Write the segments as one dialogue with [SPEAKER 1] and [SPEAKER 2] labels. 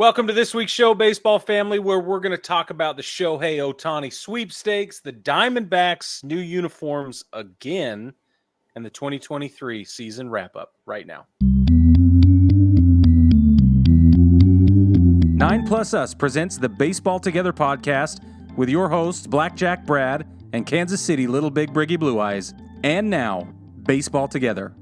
[SPEAKER 1] Welcome to this week's show, Baseball Family, where we're going to talk about the Shohei Ohtani sweepstakes, the Diamondbacks' new uniforms again, and the 2023 season wrap-up right now. 9+ Us presents the Baseball Together podcast with your hosts, Blackjack Brad and Kansas City Little Big Briggy Blue Eyes. And now, Baseball Together.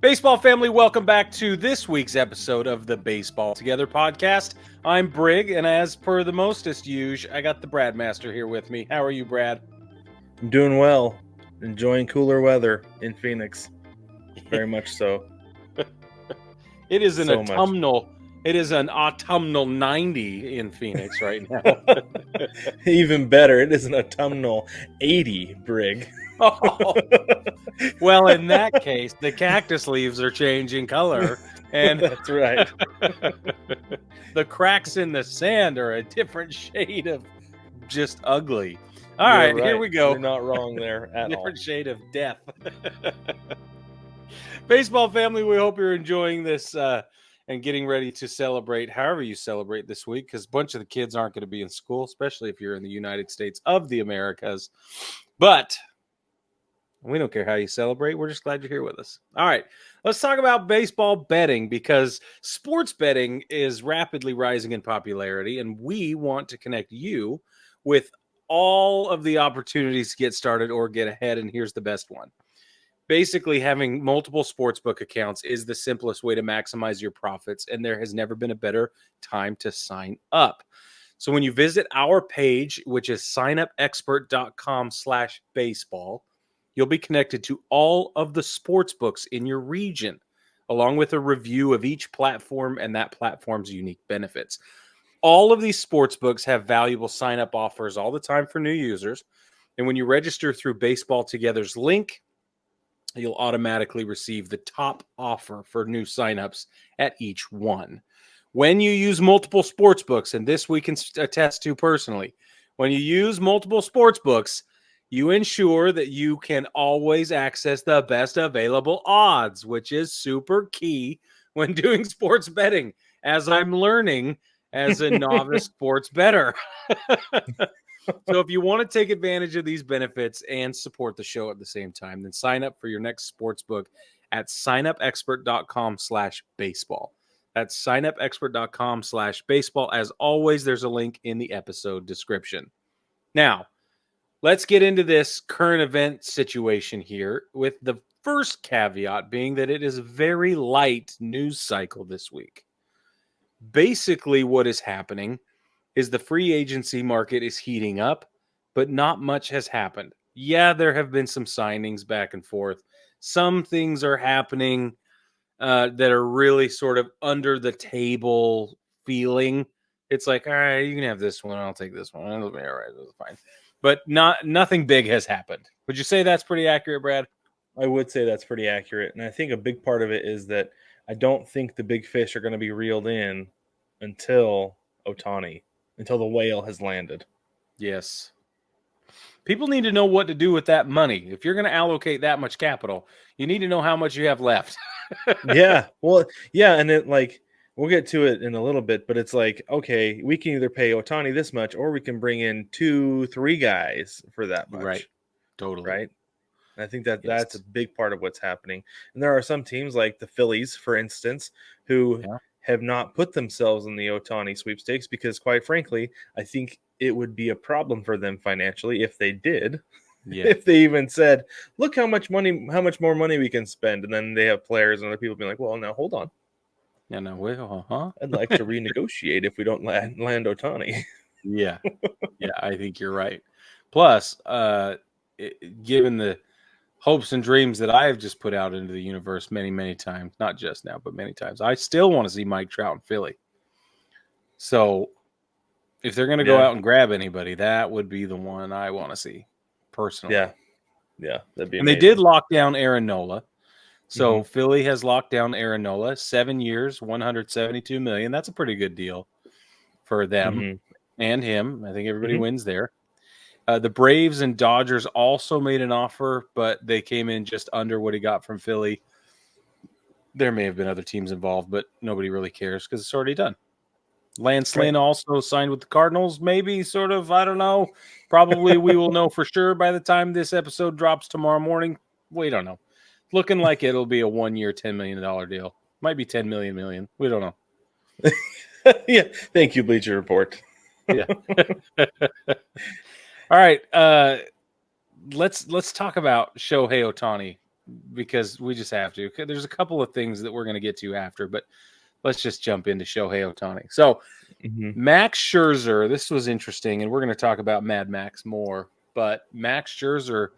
[SPEAKER 1] Baseball family, welcome back to this week's episode of the Baseball Together podcast. I'm Brig, and as per the mostest usual, I got the Brad Master here with me. How are you, Brad?
[SPEAKER 2] I'm doing well. Enjoying cooler weather in Phoenix. Very much so.
[SPEAKER 1] It is an
[SPEAKER 2] So
[SPEAKER 1] autumnal. It is an autumnal 90 in Phoenix right now.
[SPEAKER 2] Even better, it is an autumnal 80, Brig.
[SPEAKER 1] Oh. Well, in that case, the cactus leaves are changing color, and
[SPEAKER 2] That's right.
[SPEAKER 1] the cracks in the sand are a different shade of just ugly. All right, here we go.
[SPEAKER 2] You're not wrong there at all.
[SPEAKER 1] Different shade of death. Baseball family, we hope you're enjoying this and getting ready to celebrate however you celebrate this week, because a bunch of the kids aren't going to be in school, especially if you're in the United States of the Americas. But we don't care how you celebrate. We're just glad you're here with us. All right, let's talk about baseball betting, because sports betting is rapidly rising in popularity, and we want to connect you with all of the opportunities to get started or get ahead, and here's the best one. Basically, having multiple sportsbook accounts is the simplest way to maximize your profits, and there has never been a better time to sign up. So when you visit our page, which is signupexpert.com/baseball, you'll be connected to all of the sports books in your region, along with a review of each platform and that platform's unique benefits. All of these sports books have valuable sign-up offers all the time for new users. And when you register through Baseball Together's link, you'll automatically receive the top offer for new signups at each one. When you use multiple sports books, and this we can attest to personally, when you use multiple sports books, you ensure that you can always access the best available odds, which is super key when doing sports betting, as I'm learning as a novice sports bettor. So if you want to take advantage of these benefits and support the show at the same time, then sign up for your next sports book at signupexpert.com/baseball. That's signupexpert.com/baseball. As always, there's a link in the episode description. Now, let's get into this current event situation here, with the first caveat being that it is a very light news cycle this week. Basically, what is happening is the free agency market is heating up, but not much has happened. Yeah, there have been some signings back and forth. Some things are happening that are really sort of under the table feeling. It's like, all right, you can have this one. I'll take this one. It'll be all right. It's fine. But nothing big has happened. Would you say that's pretty accurate, Brad?
[SPEAKER 2] I would say that's pretty accurate. And I think a big part of it is that I don't think the big fish are going to be reeled in until Ohtani, until the whale has landed.
[SPEAKER 1] Yes. People need to know what to do with that money. If you're going to allocate that much capital, you need to know how much you have left.
[SPEAKER 2] Yeah. Well, yeah. And it, like, we'll get to it in a little bit, but it's like, okay, we can either pay Ohtani this much, or we can bring in 2-3 guys for that much.
[SPEAKER 1] Right. Totally.
[SPEAKER 2] Right. And I think that that's a big part of what's happening. And there are some teams like the Phillies, for instance, who have not put themselves in the Ohtani sweepstakes because, quite frankly, I think it would be a problem for them financially if they did. Yeah. If they even said, look how much more money we can spend. And then they have players and other people being like, well, now hold on. I'd like to renegotiate if we don't land Ohtani.
[SPEAKER 1] Yeah. Yeah, I think you're right. Plus, given the hopes and dreams that I have just put out into the universe many, many times, not just now, but many times, I still want to see Mike Trout in Philly. So if they're going to go out and grab anybody, that would be the one I want to see personally.
[SPEAKER 2] Yeah. That'd be amazing.
[SPEAKER 1] And they did lock down Aaron Nola. So Philly has locked down Aaron Nola, 7 years, $172 million. That's a pretty good deal for them and him. I think everybody wins there. The Braves and Dodgers also made an offer, but they came in just under what he got from Philly. There may have been other teams involved, but nobody really cares because it's already done. Lance Lynn also signed with the Cardinals, maybe, sort of. I don't know. Probably we will know for sure by the time this episode drops tomorrow morning. We don't know. Looking like it'll be a 1 year, $10 million deal. Might be 10 million. We don't know.
[SPEAKER 2] Yeah. Thank you, Bleacher Report.
[SPEAKER 1] Yeah. All right. Let's talk about Shohei Ohtani because we just have to. There's a couple of things that we're going to get to after, but let's just jump into Shohei Ohtani. So, Max Scherzer, this was interesting, and we're going to talk about Mad Max more, but Max Scherzer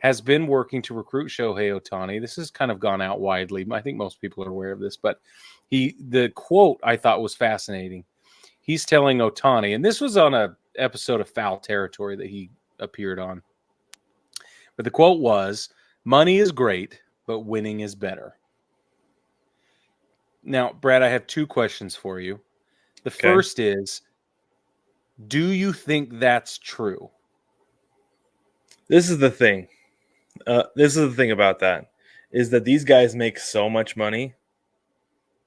[SPEAKER 1] has been working to recruit Shohei Ohtani. This has kind of gone out widely. I think most people are aware of this, but the quote I thought was fascinating. He's telling Ohtani, and this was on an episode of Foul Territory that he appeared on. But the quote was, "Money is great, but winning is better." Now, Brad, I have two questions for you. The first is, do you think that's true?
[SPEAKER 2] This is the thing. This is the thing about that, is that these guys make so much money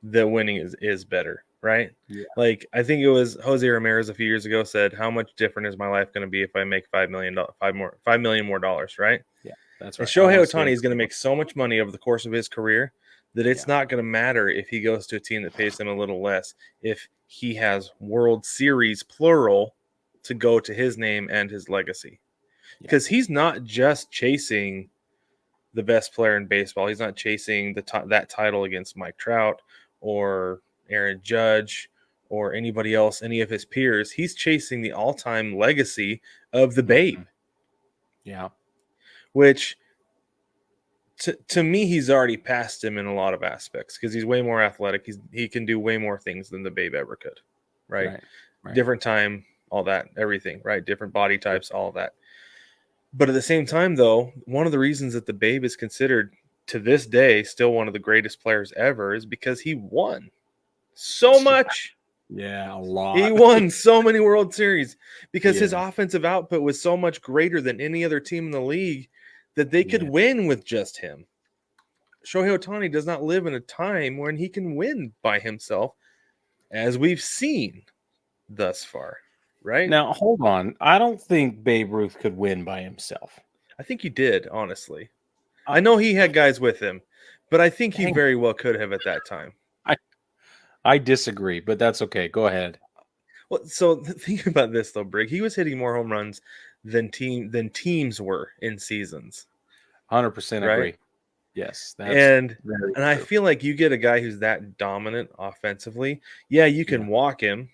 [SPEAKER 2] that winning is better, right?
[SPEAKER 1] Yeah.
[SPEAKER 2] Like, I think it was Jose Ramirez a few years ago said, how much different is my life going to be if I make $5 million more dollars, right?
[SPEAKER 1] Yeah, that's right.
[SPEAKER 2] And Shohei Ohtani is going to make so much money over the course of his career that it's not going to matter if he goes to a team that pays him a little less, if he has World Series, plural, to go to his name and his legacy. Because he's not just chasing the best player in baseball. He's not chasing that title against Mike Trout or Aaron Judge or anybody else, any of his peers. He's chasing the all-time legacy of the Babe.
[SPEAKER 1] Yeah.
[SPEAKER 2] Which, to me, he's already passed him in a lot of aspects because he's way more athletic. He can do way more things than the Babe ever could, right? Different time, all that, everything, right? Different body types, all of that. But at the same time, though, one of the reasons that the Babe is considered to this day still one of the greatest players ever is because he won so much.
[SPEAKER 1] Yeah, a lot.
[SPEAKER 2] He won so many World Series because his offensive output was so much greater than any other team in the league that they could win with just him. Shohei Ohtani does not live in a time when he can win by himself, as we've seen thus far. Right?
[SPEAKER 1] Now, hold on. I don't think Babe Ruth could win by himself.
[SPEAKER 2] I think he did, honestly. I know he had guys with him, but I think he very well could have at that time.
[SPEAKER 1] I disagree, but that's okay. Go ahead.
[SPEAKER 2] Well, so think about this, though, Brig. He was hitting more home runs than teams were in seasons.
[SPEAKER 1] 100% agree. Yes.
[SPEAKER 2] And I feel like you get a guy who's that dominant offensively. Yeah, you can walk him,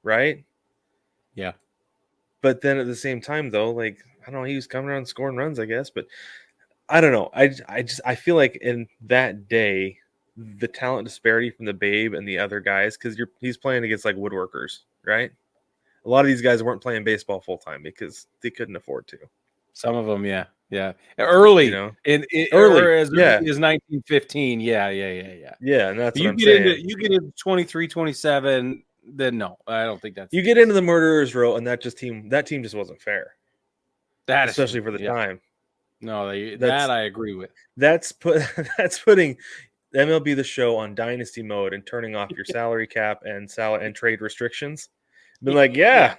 [SPEAKER 2] right?
[SPEAKER 1] Yeah.
[SPEAKER 2] But then at the same time, though, like, I don't know, he was coming around scoring runs, I guess. But I don't know. I feel like in that day, the talent disparity from the Babe and the other guys, because he's playing against like woodworkers, right? A lot of these guys weren't playing baseball full time because they couldn't afford to.
[SPEAKER 1] Some of them, yeah. Early, early as 1915, yeah.
[SPEAKER 2] And that's what I'm saying.
[SPEAKER 1] You get into 23, 27. Then no, I don't think that's.
[SPEAKER 2] You get into the murderer's row, and that team just wasn't fair. Especially for the time.
[SPEAKER 1] No, that I agree with.
[SPEAKER 2] That's putting MLB The Show on dynasty mode and turning off your salary cap and trade restrictions. Been like, I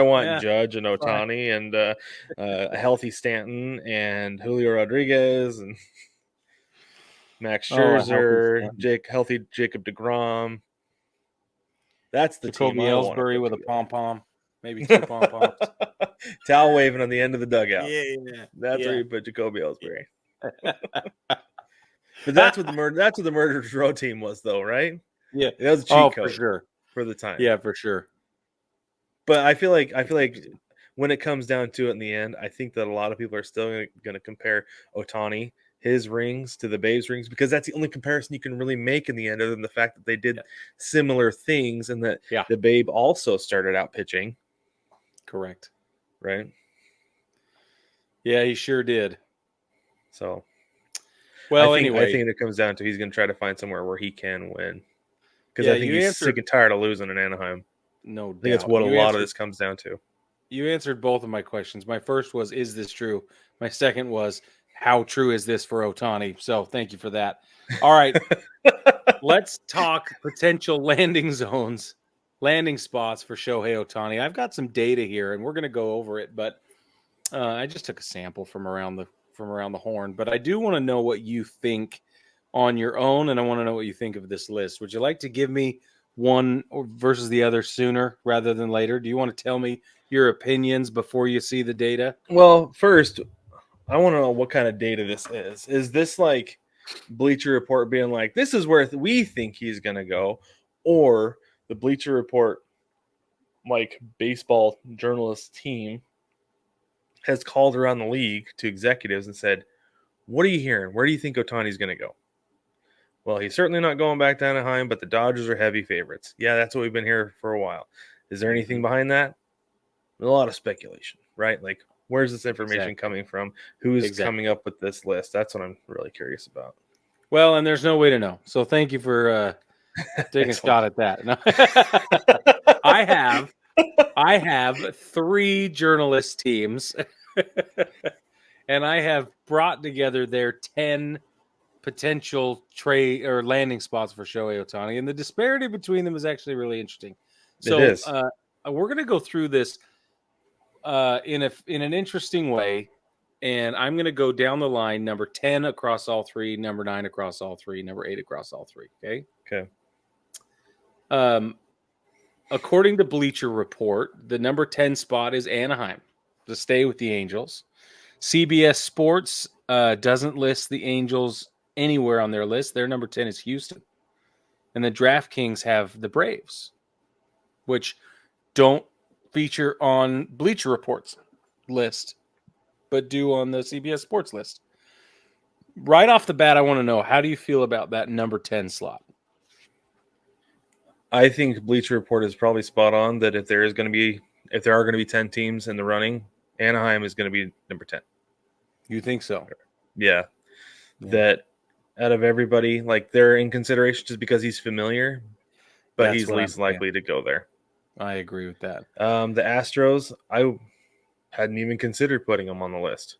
[SPEAKER 2] want Judge and Ohtani and a healthy Stanton and Julio Rodriguez and Max Scherzer, healthy Jacob deGrom. That's the
[SPEAKER 1] Jacoby
[SPEAKER 2] team.
[SPEAKER 1] Ellsbury with a pom-pom. Maybe two pom-poms.
[SPEAKER 2] Towel waving on the end of the dugout.
[SPEAKER 1] Yeah.
[SPEAKER 2] That's where you put Jacoby Ellsbury. But that's what the Murderers Row team was, though, right?
[SPEAKER 1] Yeah.
[SPEAKER 2] That was a cheat code
[SPEAKER 1] for sure.
[SPEAKER 2] For the time.
[SPEAKER 1] Yeah, for sure.
[SPEAKER 2] But I feel like when it comes down to it in the end, I think that a lot of people are still going to compare Ohtani, his rings, to the Babe's rings, because that's the only comparison you can really make in the end, other than the fact that they did similar things and that the Babe also started out pitching.
[SPEAKER 1] Correct.
[SPEAKER 2] Right?
[SPEAKER 1] Yeah, he sure did.
[SPEAKER 2] So,
[SPEAKER 1] anyway,
[SPEAKER 2] I think it comes down to he's going to try to find somewhere where he can win. Because I think he's sick and tired of losing in Anaheim.
[SPEAKER 1] No doubt.
[SPEAKER 2] I think that's what a lot of this comes down to.
[SPEAKER 1] You answered both of my questions. My first was, is this true? My second was, how true is this for Ohtani? So thank you for that. All right. Let's talk potential landing zones landing spots for Shohei Ohtani. I've got some data here, and we're going to go over it, but I just took a sample from around the horn. But I do want to know what you think on your own, and I want to know what you think of this list. Would you like to give me one versus the other sooner rather than later? Do you want to tell me your opinions before you see the data?
[SPEAKER 2] Well, first, I want to know what kind of data this is. Is this like Bleacher Report being like, this is where we think he's going to go, or the Bleacher Report, like baseball journalist team, has called around the league to executives and said, what are you hearing? Where do you think Ohtani's going to go? Well, he's certainly not going back to Anaheim, but the Dodgers are heavy favorites. Yeah, that's what we've been here for a while. Is there anything behind that? A lot of speculation, right? Like, where's this information coming from? Who's coming up with this list? That's what I'm really curious about.
[SPEAKER 1] Well, and there's no way to know. So thank you for taking a shot at that. No. I have 3 journalist teams, and I have brought together their 10 potential trade or landing spots for Shohei Ohtani, and the disparity between them is actually really interesting. So we're going to go through this in an interesting way, and I'm going to go down the line: number 10 across all 3, number 9 across all 3, number 8 across all 3.
[SPEAKER 2] Okay.
[SPEAKER 1] According to Bleacher Report, the number 10 spot is Anaheim to stay with the Angels. CBS Sports doesn't list the Angels anywhere on their list. Their number 10 is Houston. And the DraftKings have the Braves, which don't feature on Bleacher Report's list, but do on the CBS Sports list. Right off the bat, I want to know, how do you feel about that number 10 slot?
[SPEAKER 2] I think Bleacher Report is probably spot on that if there are going to be 10 teams in the running, Anaheim is going to be number 10.
[SPEAKER 1] You think so?
[SPEAKER 2] Yeah. That out of everybody, like, they're in consideration just because he's familiar, but he's least likely to go there.
[SPEAKER 1] I agree with that.
[SPEAKER 2] The Astros, I hadn't even considered putting them on the list.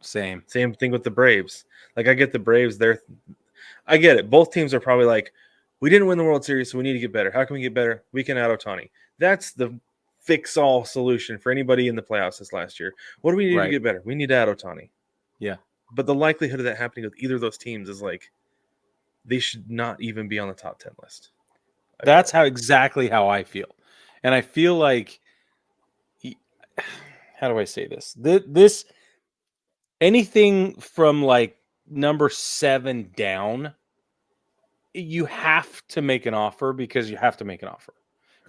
[SPEAKER 1] Same
[SPEAKER 2] thing with the Braves. Like, I get the Braves, I get it. Both teams are probably like, we didn't win the World Series, so we need to get better. How can we get better? We can add Ohtani. That's the fix-all solution for anybody in the playoffs this last year. What do we need to get better? We need to add Ohtani.
[SPEAKER 1] Yeah.
[SPEAKER 2] But the likelihood of that happening with either of those teams is like, they should not even be on the top 10 list.
[SPEAKER 1] That's exactly how I feel. And I feel like, how do I say this? This anything from like number 7 down, you have to make an offer because you have to make an offer,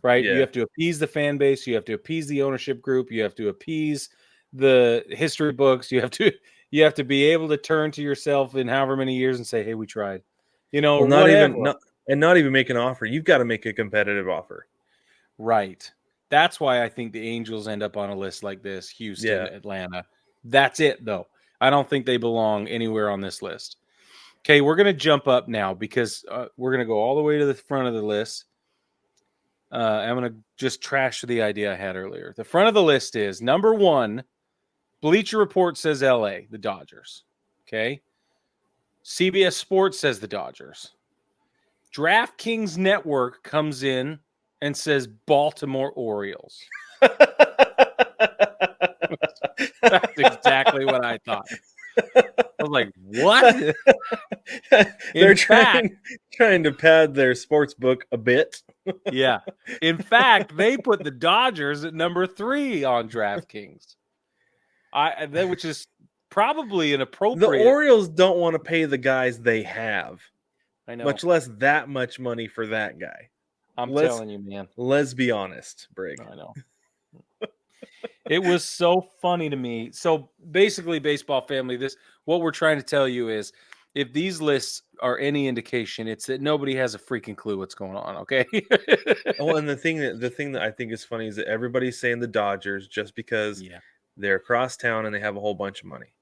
[SPEAKER 1] right?
[SPEAKER 2] Yeah.
[SPEAKER 1] You have to appease the fan base. You have to appease the ownership group. You have to appease the history books. You have to be able to turn to yourself in however many years and say, hey, we tried,
[SPEAKER 2] well, not even make an offer. You've got to make a competitive offer.
[SPEAKER 1] Right. That's why I think the Angels end up on a list like this: Houston, Atlanta. That's it, though. I don't think they belong anywhere on this list. Okay, we're going to jump up now because we're going to go all the way to the front of the list. I'm going to just trash the idea I had earlier. The front of the list is number 1, Bleacher Report says LA, the Dodgers. Okay. CBS Sports says the Dodgers. DraftKings Network comes in and says Baltimore Orioles. That's exactly what I thought. I was like, what?
[SPEAKER 2] They're trying to pad their sports book a bit.
[SPEAKER 1] Yeah. In fact, they put the Dodgers at number 3 on DraftKings. Which is probably inappropriate.
[SPEAKER 2] The Orioles don't want to pay the guys they have.
[SPEAKER 1] I know.
[SPEAKER 2] Much less that much money for that guy.
[SPEAKER 1] I'm telling you, man.
[SPEAKER 2] Let's be honest, Brig.
[SPEAKER 1] I know. It was so funny to me. So basically, baseball family, what we're trying to tell you is, if these lists are any indication, it's that nobody has a freaking clue what's going on. Okay.
[SPEAKER 2] Well, and the thing that I think is funny is that everybody's saying the Dodgers just because they're across town and they have a whole bunch of money.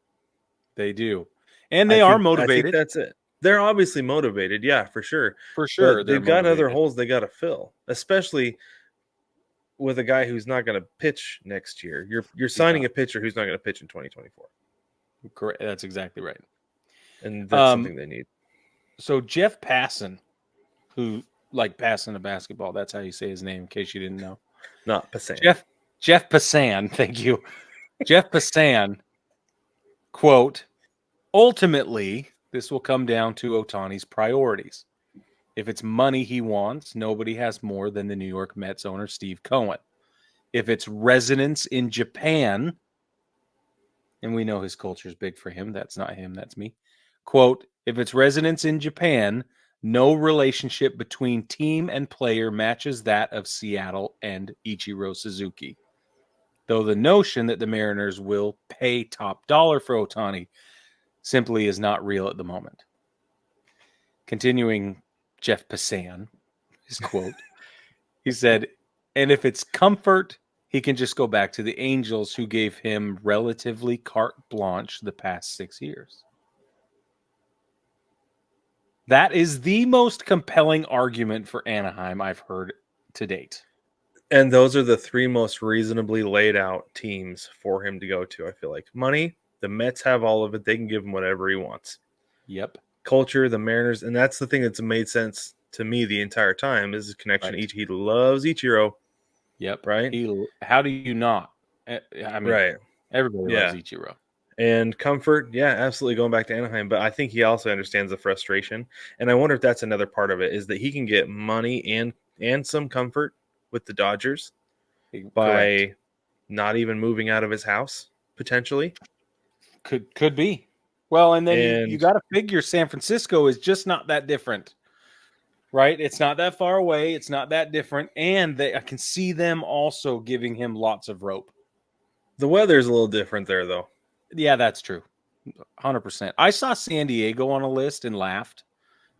[SPEAKER 1] They do, and they are motivated.
[SPEAKER 2] I think that's it. They're obviously motivated, yeah, for sure.
[SPEAKER 1] For sure,
[SPEAKER 2] but they've got other holes they got to fill, especially with a guy who's not going to pitch next year. You're signing a pitcher who's not going to pitch in 2024.
[SPEAKER 1] Correct. That's exactly right.
[SPEAKER 2] And that's something they need.
[SPEAKER 1] So Jeff Passan, who like passing a basketball. That's how you say his name, in case you didn't know.
[SPEAKER 2] Not Passan.
[SPEAKER 1] Jeff Passan, thank you. Jeff Passan, quote, ultimately, this will come down to Ohtani's priorities. If it's money he wants, nobody has more than the New York Mets owner, Steve Cohen. If it's residence in Japan, and we know his culture is big for him. That's not him, that's me. Quote, if it's residence in Japan, no relationship between team and player matches that of Seattle and Ichiro Suzuki. Though the notion that the Mariners will pay top dollar for Ohtani simply is not real at the moment. Continuing Jeff Passan, his quote, he said, and if it's comfort, he can just go back to the Angels, who gave him relatively carte blanche the past 6 years. That is the most compelling argument for Anaheim I've heard to date.
[SPEAKER 2] And those are the three most reasonably laid out teams for him to go to, I feel like. Money, the Mets have all of it. They can give him whatever he wants.
[SPEAKER 1] Yep.
[SPEAKER 2] Culture, the Mariners, and that's the thing that's made sense to me the entire time is his connection.
[SPEAKER 1] Right.
[SPEAKER 2] He loves Ichiro.
[SPEAKER 1] Yep.
[SPEAKER 2] Right?
[SPEAKER 1] How do you not? I mean,
[SPEAKER 2] right.
[SPEAKER 1] Everybody loves Ichiro.
[SPEAKER 2] And comfort, yeah, absolutely going back to Anaheim. But I think he also understands the frustration. And I wonder if that's another part of it, is that he can get money and some comfort with the Dodgers by not even moving out of his house, potentially.
[SPEAKER 1] Could be. Well, and then you got to figure San Francisco is just not that different, right? It's not that far away. It's not that different. And I can see them also giving him lots of rope.
[SPEAKER 2] The weather's a little different there, though.
[SPEAKER 1] Yeah, that's true. 100%. I saw San Diego on a list and laughed.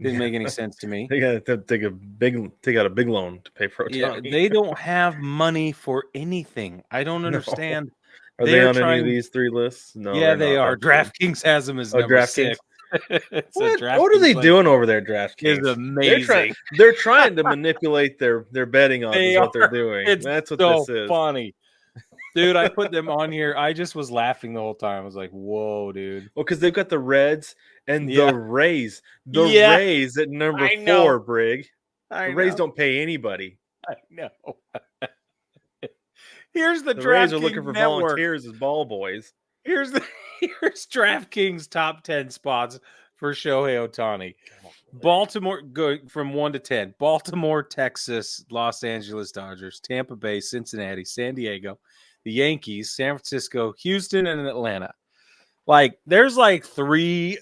[SPEAKER 1] Didn't make any sense to me.
[SPEAKER 2] They got to take out a big loan to pay for Ohtani.
[SPEAKER 1] Yeah, they don't have money for anything. I don't understand.
[SPEAKER 2] Are they on any of these three lists? No.
[SPEAKER 1] Yeah, they are. DraftKings has them as number 6.
[SPEAKER 2] What are they doing over there, DraftKings?
[SPEAKER 1] It's amazing.
[SPEAKER 2] They're trying to manipulate their betting odds. Is what they're doing. That's what this is.
[SPEAKER 1] Funny. Dude, I put them on here. I just was laughing the whole time. I was like, whoa, dude.
[SPEAKER 2] Well, because they've got the Reds and the Rays. The Rays at number 4, Brig. The Rays don't pay anybody.
[SPEAKER 1] I know. Here's the
[SPEAKER 2] Rays are looking for volunteers as ball boys.
[SPEAKER 1] Here's DraftKings top 10 spots for Shohei Ohtani. Baltimore, go from 1 to 10. Baltimore, Texas, Los Angeles Dodgers, Tampa Bay, Cincinnati, San Diego, the Yankees, San Francisco, Houston, and Atlanta. There's like three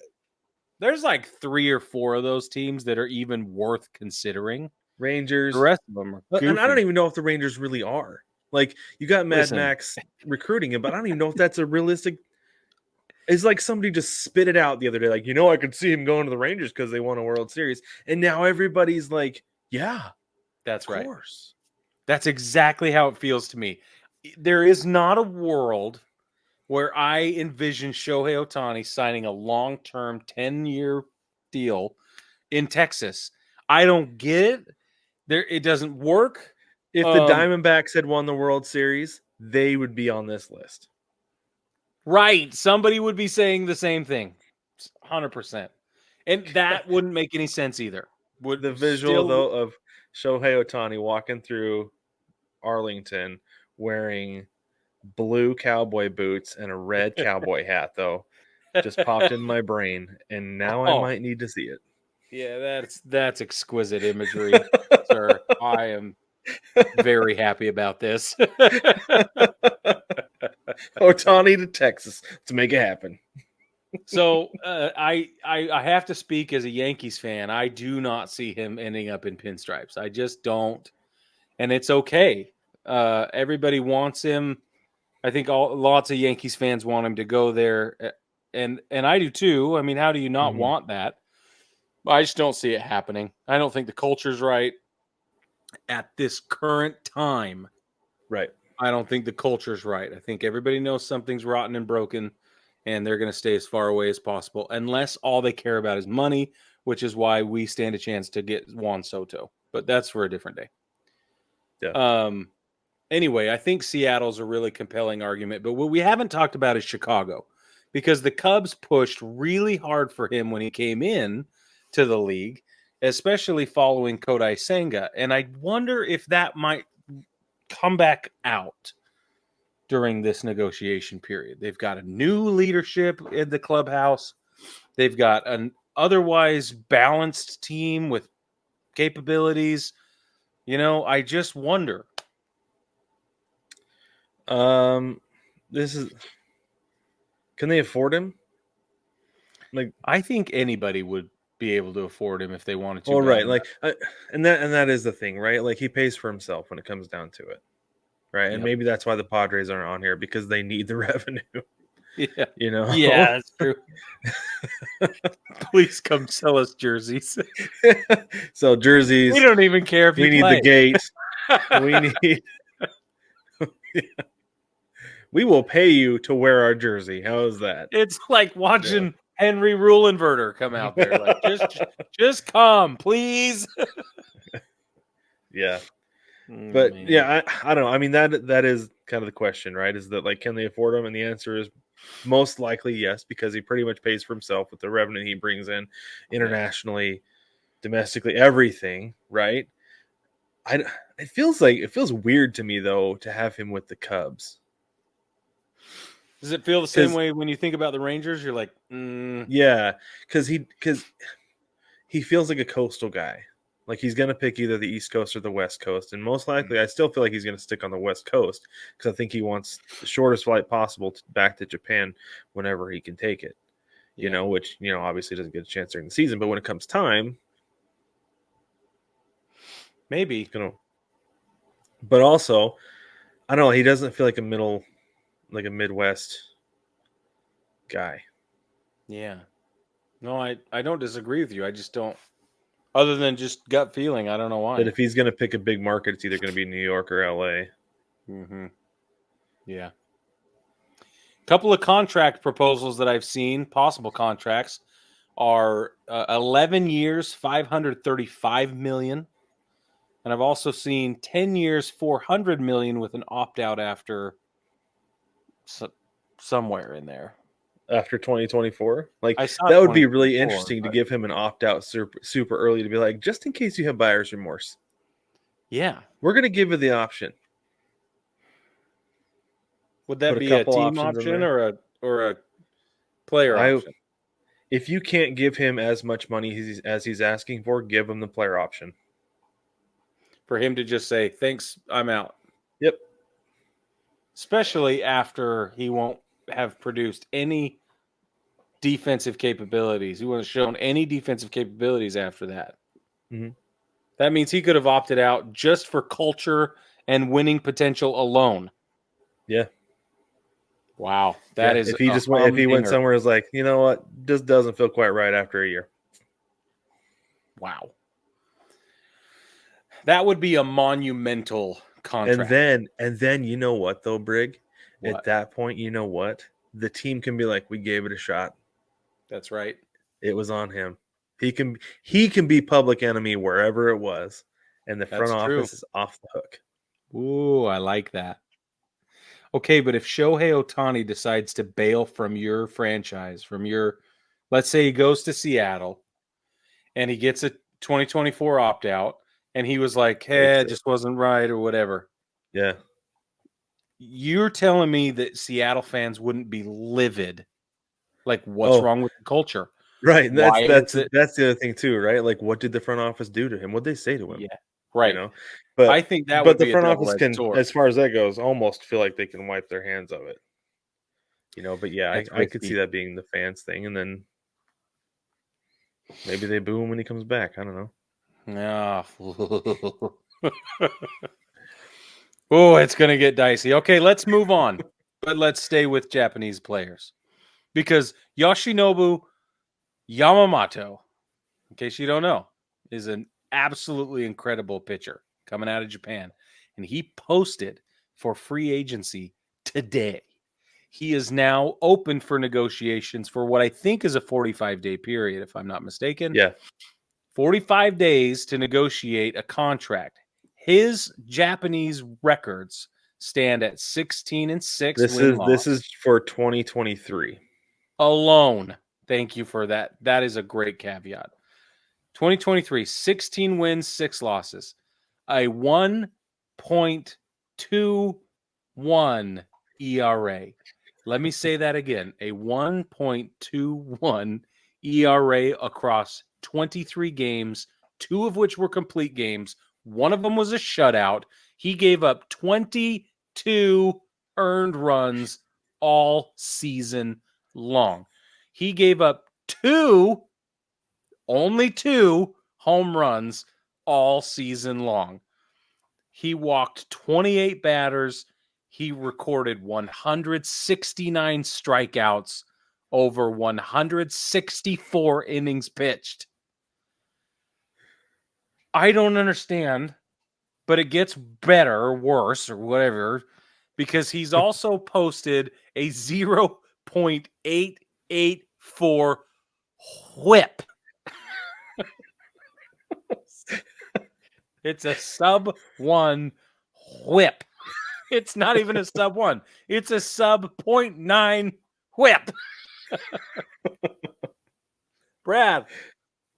[SPEAKER 1] or four of those teams that are even worth considering.
[SPEAKER 2] Rangers.
[SPEAKER 1] The rest of them are goofy.
[SPEAKER 2] And I don't even know if the Rangers really are. You got Mad Max recruiting him, but I don't even know if that's a realistic. It's like somebody just spit it out the other day. I could see him going to the Rangers because they won a World Series. And now everybody's like, yeah,
[SPEAKER 1] that's right.
[SPEAKER 2] Of course.
[SPEAKER 1] That's exactly how it feels to me. There is not a world where I envision Shohei Ohtani signing a long-term 10-year deal in Texas. I don't get it. It doesn't work.
[SPEAKER 2] If the Diamondbacks had won the World Series, they would be on this list.
[SPEAKER 1] Right. Somebody would be saying the same thing. 100%. And that wouldn't make any sense either.
[SPEAKER 2] The visual, though, of Shohei Ohtani walking through Arlington wearing blue cowboy boots and a red cowboy hat, though, just popped in my brain. And now I might need to see it.
[SPEAKER 1] Yeah, that's exquisite imagery, sir. I am very happy about this.
[SPEAKER 2] Ohtani to Texas. Let's make it happen.
[SPEAKER 1] So I have to speak as a Yankees fan. I do not see him ending up in pinstripes. I just don't. And it's okay. Everybody wants him. I think lots of Yankees fans want him to go there. And I do too. I mean, how do you not want that? I just don't see it happening. I don't think the culture's right at this current time.
[SPEAKER 2] Right.
[SPEAKER 1] I don't think the culture's right. I think everybody knows something's rotten and broken, and they're going to stay as far away as possible, unless all they care about is money, which is why we stand a chance to get Juan Soto. But that's for a different day.
[SPEAKER 2] Yeah.
[SPEAKER 1] Anyway, I think Seattle's a really compelling argument, but what we haven't talked about is Chicago, because the Cubs pushed really hard for him when he came in to the league, especially following Kodai Senga. And I wonder if that might come back out during this negotiation period. They've got a new leadership in the clubhouse. They've got an otherwise balanced team with capabilities. I just wonder.
[SPEAKER 2] This is. Can they afford him?
[SPEAKER 1] Like, I think anybody would be able to afford him if they wanted to.
[SPEAKER 2] Well, right, and that is the thing, right? Like, he pays for himself when it comes down to it, right? And maybe that's why the Padres aren't on here, because they need the revenue.
[SPEAKER 1] Yeah,
[SPEAKER 2] Yeah,
[SPEAKER 1] that's true. Please come sell us jerseys.
[SPEAKER 2] Sell jerseys.
[SPEAKER 1] We don't even care if
[SPEAKER 2] we need the gate. We need. We will pay you to wear our jersey. How is that?
[SPEAKER 1] It's like watching Henry Rule Inverter come out there. Like, just come, please.
[SPEAKER 2] Yeah. But I don't know. I mean, that is kind of the question, right? Is that, like, can they afford him? And the answer is most likely yes, because he pretty much pays for himself with the revenue he brings in internationally, domestically, everything, right? It feels weird to me, though, to have him with the Cubs.
[SPEAKER 1] Does it feel the same way when you think about the Rangers? You're like,
[SPEAKER 2] yeah, because he feels like a coastal guy. Like, he's going to pick either the East Coast or the West Coast. And most likely, I still feel like he's going to stick on the West Coast, because I think he wants the shortest flight possible back to Japan whenever he can take it. Which, obviously doesn't get a chance during the season. But when it comes time,
[SPEAKER 1] maybe.
[SPEAKER 2] But also, I don't know. He doesn't feel like a Midwest guy.
[SPEAKER 1] Yeah. No, I don't disagree with you. I just don't. Other than just gut feeling, I don't know why.
[SPEAKER 2] But if he's going to pick a big market, it's either going to be New York or LA.
[SPEAKER 1] Mm-hmm. Yeah. Couple of contract proposals that I've seen, possible contracts, are 11 years, $535 million. And I've also seen 10 years, $400 million with an opt-out after somewhere in there.
[SPEAKER 2] After 2024? Like,
[SPEAKER 1] that
[SPEAKER 2] would be really interesting to give him an opt-out super early, to be like, just in case you have buyer's remorse.
[SPEAKER 1] Yeah.
[SPEAKER 2] We're going to give you the option.
[SPEAKER 1] Would that be a team option or a player option?
[SPEAKER 2] If you can't give him as much money as he's asking for, give him the player option.
[SPEAKER 1] For him to just say, thanks, I'm out.
[SPEAKER 2] Yep.
[SPEAKER 1] Especially after he won't have produced any defensive capabilities. He won't have shown any defensive capabilities after that.
[SPEAKER 2] Mm-hmm.
[SPEAKER 1] That means he could have opted out just for culture and winning potential alone.
[SPEAKER 2] Yeah.
[SPEAKER 1] Wow. That is.
[SPEAKER 2] If he went somewhere, is like, you know what, this doesn't feel quite right after a year.
[SPEAKER 1] Wow. That would be a monumental contract.
[SPEAKER 2] And then you know what, though, Brig? What? At that point, you know what? The team can be like, we gave it a shot.
[SPEAKER 1] That's right.
[SPEAKER 2] It was on him. He can be public enemy wherever it was, and the front office is off the hook.
[SPEAKER 1] Ooh, I like that. Okay, but if Shohei Ohtani decides to bail from your franchise, let's say he goes to Seattle and he gets a 2024 opt-out and he was like, hey, it just wasn't right or whatever.
[SPEAKER 2] Yeah.
[SPEAKER 1] You're telling me that Seattle fans wouldn't be livid? Like, what's wrong with the culture?
[SPEAKER 2] Right. That's the other thing too, right? Like, what did the front office do to him? What did they say to him?
[SPEAKER 1] Yeah. Right.
[SPEAKER 2] But
[SPEAKER 1] I think that would be
[SPEAKER 2] the front office can,
[SPEAKER 1] sword.
[SPEAKER 2] as far as that goes, almost feel like they can wipe their hands of it. But yeah, I could see that being the fans thing, and then maybe they boo him when he comes back. I don't know.
[SPEAKER 1] Yeah. Oh, it's going to get dicey. Okay, let's move on. But let's stay with Japanese players. Because Yoshinobu Yamamoto, in case you don't know, is an absolutely incredible pitcher coming out of Japan. And he posted for free agency today. He is now open for negotiations for what I think is a 45-day period, if I'm not mistaken.
[SPEAKER 2] Yeah.
[SPEAKER 1] 45 days to negotiate a contract. His Japanese records stand at 16-6.
[SPEAKER 2] This is for 2023
[SPEAKER 1] alone. Thank you for that. That is a great caveat. 2023, 16 wins, 6 losses. A 1.21 ERA. Let me say that again. A 1.21 ERA across 23 games, 2 of which were complete games. One of them was a shutout. He gave up 22 earned runs all season long. He gave up only 2 home runs all season long. He walked 28 batters. He recorded 169 strikeouts over 164 innings pitched. I don't understand, but it gets better or worse or whatever, because he's also posted a 0.884 whip. It's a sub 1 whip. It's not even a sub 1. It's a sub 0.9 whip. Brad,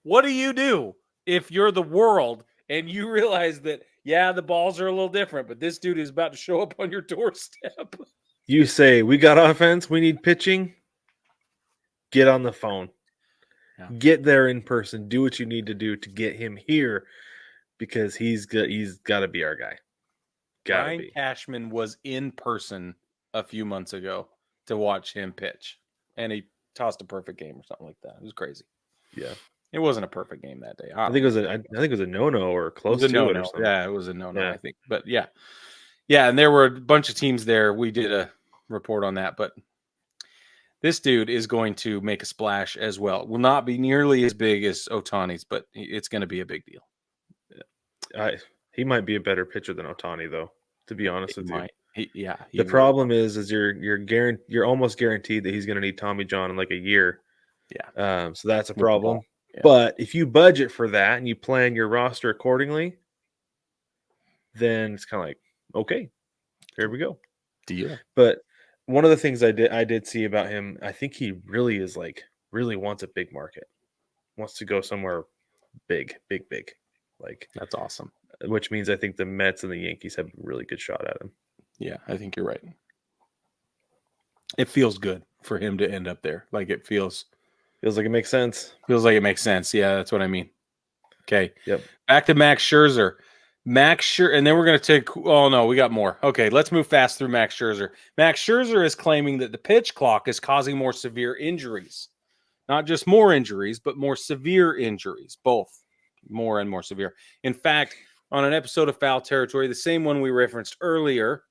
[SPEAKER 1] what do you do if you're the world and you realize that, yeah, the balls are a little different, but this dude is about to show up on your doorstep?
[SPEAKER 2] You say, we got offense, we need pitching. Get on the phone. Yeah. Get there in person. Do what you need to do to get him here, because he's got to be our guy.
[SPEAKER 1] Brian Cashman was in person a few months ago to watch him pitch, and he tossed a perfect game or something like that. It was crazy.
[SPEAKER 2] Yeah,
[SPEAKER 1] it wasn't a perfect game that day.
[SPEAKER 2] I think it was a no-no or close to it or something.
[SPEAKER 1] Yeah, it was a no-no. Yeah. I think, but yeah, and there were a bunch of teams there. We did a report on that, but this dude is going to make a splash as well. Will not be nearly as big as Ohtani's, but it's going to be a big deal.
[SPEAKER 2] He might be a better pitcher than Ohtani, though. To be honest with
[SPEAKER 1] you,
[SPEAKER 2] the problem is you're almost guaranteed that he's going to need Tommy John in like a year.
[SPEAKER 1] Yeah.
[SPEAKER 2] So that's a problem. Yeah. But if you budget for that and you plan your roster accordingly, then it's kind of like, okay, here we go.
[SPEAKER 1] Deal.
[SPEAKER 2] But one of the things I did see about him, I think he really wants a big market. Wants to go somewhere big. Like,
[SPEAKER 1] that's awesome.
[SPEAKER 2] Which means I think the Mets and the Yankees have a really good shot at him.
[SPEAKER 1] Yeah, I think you're right. It feels good for him to end up there. Like, it feels
[SPEAKER 2] like it makes sense.
[SPEAKER 1] Feels like it makes sense. Yeah, that's what I mean. Okay.
[SPEAKER 2] Yep.
[SPEAKER 1] Back to Max Scherzer. And then we're going to take. Oh no, we got more. Okay, let's move fast through Max Scherzer. Max Scherzer is claiming that the pitch clock is causing more severe injuries. Not just more injuries, but more severe injuries. Both more and more severe. In fact, on an episode of Foul Territory, the same one we referenced earlier,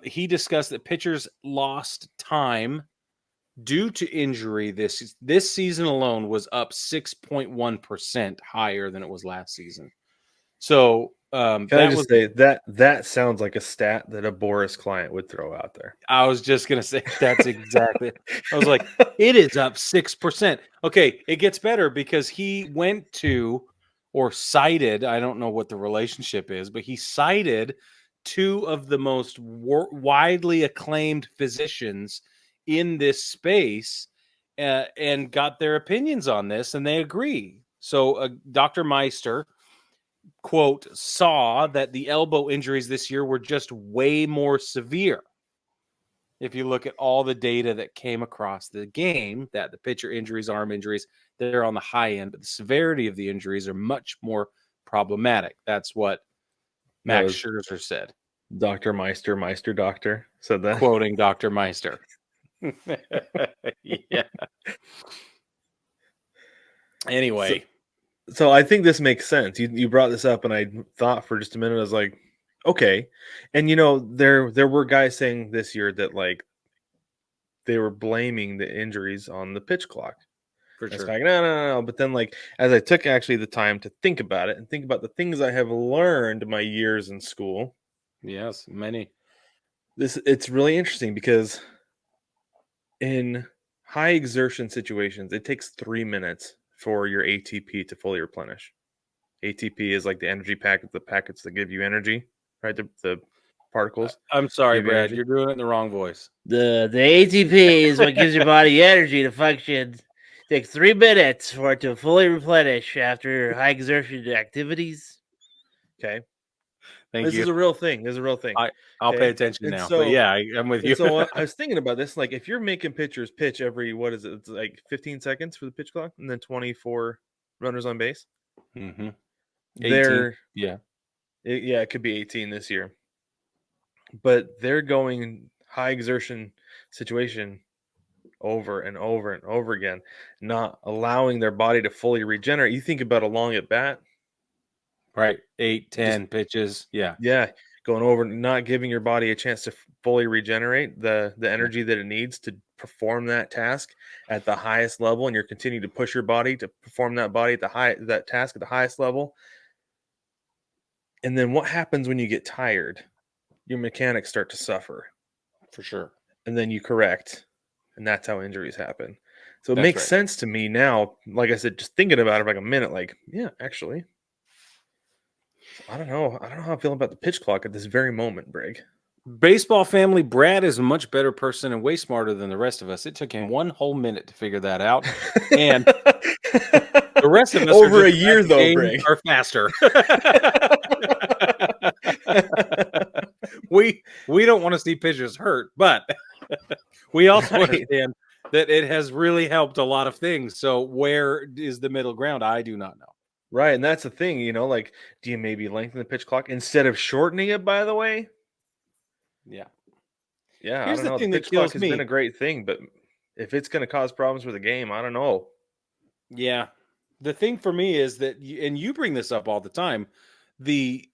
[SPEAKER 1] he discussed that pitchers lost time due to injury this season alone was up 6.1% higher than it was last season. So
[SPEAKER 2] that sounds like a stat that a Boris client would throw out there.
[SPEAKER 1] I was just gonna say that's exactly. I was like, it is up 6%. Okay, it gets better because he went to or cited. I don't know what the relationship is, but he cited 2 of the most widely acclaimed physicians in this space and got their opinions on this, and they agree. So Dr. Meister, quote, saw that the elbow injuries this year were just way more severe. If you look at all the data that came across the game, that the pitcher injuries, arm injuries, they're on the high end, but the severity of the injuries are much more problematic. That's what Max Scherzer said.
[SPEAKER 2] Dr. Meister doctor said that.
[SPEAKER 1] Quoting Dr. Meister. Yeah. Anyway.
[SPEAKER 2] So I think this makes sense. You brought this up, and I thought for just a minute, I was like, okay. And there were guys saying this year that like they were blaming the injuries on the pitch clock.
[SPEAKER 1] For sure.
[SPEAKER 2] It's like, no. But then, like, as I took actually the time to think about it and think about the things I have learned my years in school.
[SPEAKER 1] Yes, many.
[SPEAKER 2] It's really interesting because in high exertion situations, it takes 3 minutes for your ATP to fully replenish. ATP is like the energy packet, the packets that give you energy, right? The particles.
[SPEAKER 1] I'm sorry, Brad. You're doing it in the wrong voice.
[SPEAKER 3] The ATP is what gives your body energy to function.
[SPEAKER 2] Take 3 minutes for it to fully replenish after high exertion activities. Okay. This is a real thing. This is a real thing.
[SPEAKER 1] I'll pay attention now.
[SPEAKER 2] So,
[SPEAKER 1] but yeah, I'm with you.
[SPEAKER 2] So I was thinking about this. Like, if you're making pitchers pitch every, what is it? It's like 15 seconds for the pitch clock, and then 24 runners on base.
[SPEAKER 1] Mm-hmm.
[SPEAKER 2] 18.
[SPEAKER 1] Yeah.
[SPEAKER 2] It could be 18 this year. But they're going high exertion situation over and over and over again, not allowing their body to fully regenerate. You think about a long at bat.
[SPEAKER 1] Right. 8, 10 pitches. Yeah.
[SPEAKER 2] Yeah. Going over, not giving your body a chance to fully regenerate the energy that it needs to perform that task at the highest level. And you're continuing to push your body to perform that task at the highest level. And then what happens when you get tired? Your mechanics start to suffer.
[SPEAKER 1] For sure.
[SPEAKER 2] And then you correct. And that's how injuries happen. So it makes sense to me now. Like I said, just thinking about it for like a minute, like, yeah, actually. I don't know how I feel about the pitch clock at this very moment, Brig.
[SPEAKER 1] Baseball family, Brad is a much better person and way smarter than the rest of us. It took him 1 whole minute to figure that out. And the rest of us
[SPEAKER 2] over a year, though, Brig,
[SPEAKER 1] are faster. we don't want to see pitchers hurt, but we also understand that it has really helped a lot of things. So where is the middle ground? I do not know.
[SPEAKER 2] Right, and that's the thing, like, do you maybe lengthen the pitch clock instead of shortening it, by the way?
[SPEAKER 1] Yeah.
[SPEAKER 2] Yeah,
[SPEAKER 1] Here's
[SPEAKER 2] I don't know.
[SPEAKER 1] the thing
[SPEAKER 2] The pitch
[SPEAKER 1] that kills
[SPEAKER 2] clock has
[SPEAKER 1] me.
[SPEAKER 2] been a great thing, but if it's going to cause problems for the game, I don't know.
[SPEAKER 1] Yeah. The thing for me is that, and you bring this up all the time, the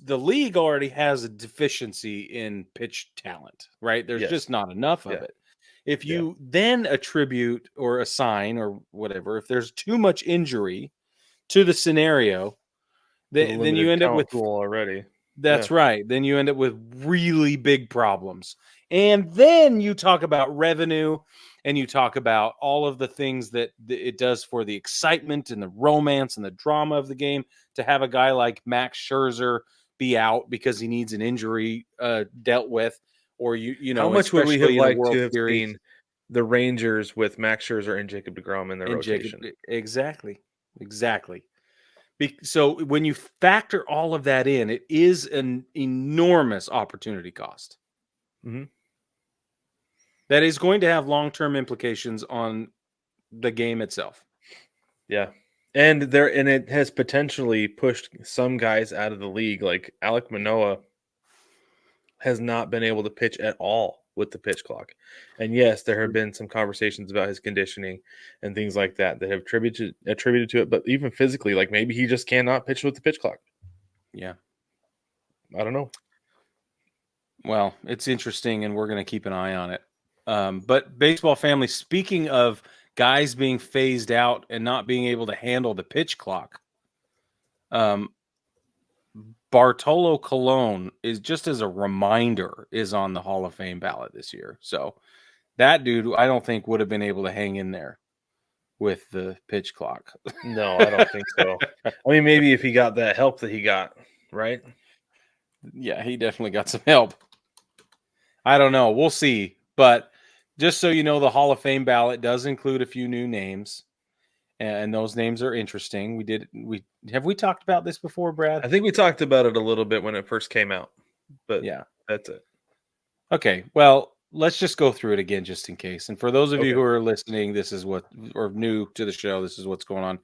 [SPEAKER 1] league already has a deficiency in pitch talent, right? There's just not enough of it. If you then attribute or assign or whatever, if there's too much injury to the scenario, then you end up with
[SPEAKER 2] pool already.
[SPEAKER 1] That's right. Then you end up with really big problems. And then you talk about revenue and you talk about all of the things that it does for the excitement and the romance and the drama of the game to have a guy like Max Scherzer be out because he needs an injury dealt with, or you know,
[SPEAKER 2] how much would we have liked to have
[SPEAKER 1] Series,
[SPEAKER 2] seen the Rangers with Max Scherzer and Jacob deGrom in their rotation?
[SPEAKER 1] Exactly. So when you factor all of that in, it is an enormous opportunity cost.
[SPEAKER 2] Mm-hmm.
[SPEAKER 1] That is going to have long-term implications on the game itself.
[SPEAKER 2] Yeah. And it has potentially pushed some guys out of the league. Like Alek Manoah has not been able to pitch at all with the pitch clock. And yes, there have been some conversations about his conditioning and things like that have attributed to it. But even physically, like maybe he just cannot pitch with the pitch clock.
[SPEAKER 1] Yeah.
[SPEAKER 2] I don't know.
[SPEAKER 1] Well, it's interesting, and we're going to keep an eye on it. But baseball family, speaking of guys being phased out and not being able to handle the pitch clock, Bartolo Colon is, just as a reminder, is on the Hall of Fame ballot this year. So that dude, I don't think would have been able to hang in there with the pitch clock.
[SPEAKER 2] No, I don't think so. I mean, maybe if he got that help that he got, right?
[SPEAKER 1] Yeah, he definitely got some help. I don't know. We'll see. But just so you know, the Hall of Fame ballot does include a few new names, and those names are interesting. Have we talked about this before, Brad?
[SPEAKER 2] I think we talked about it a little bit when it first came out, but yeah, that's it.
[SPEAKER 1] Okay, well, let's just go through it again just in case. And for those of you who are listening, or new to the show, this is what's going on.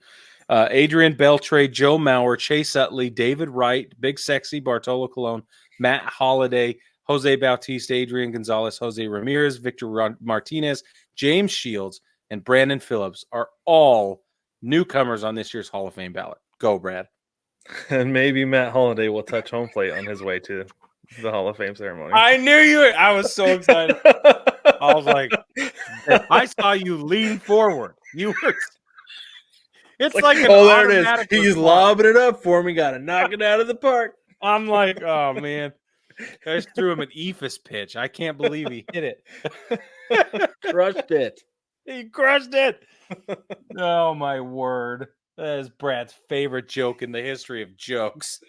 [SPEAKER 1] Adrian Beltre, Joe Mauer, Chase Utley, David Wright, Big Sexy, Bartolo Colon, Matt Holliday, Jose Bautista, Adrian Gonzalez, Jose Ramirez, Victor Martinez, James Shields, and Brandon Phillips are all newcomers on this year's Hall of Fame ballot. Go, Brad.
[SPEAKER 2] And maybe Matt Holliday will touch home plate on his way to the Hall of Fame ceremony.
[SPEAKER 1] I knew you were. I was so excited. I was like, I saw you lean forward. You were. It's like an
[SPEAKER 2] there it is. He's lobbing it up for me. Got to knock it out of the park.
[SPEAKER 1] I'm like, oh, man. I just threw him an eephus pitch. I can't believe he hit
[SPEAKER 2] it. Crushed it.
[SPEAKER 1] He crushed it. Oh, my word. That is Brad's favorite joke in the history of jokes.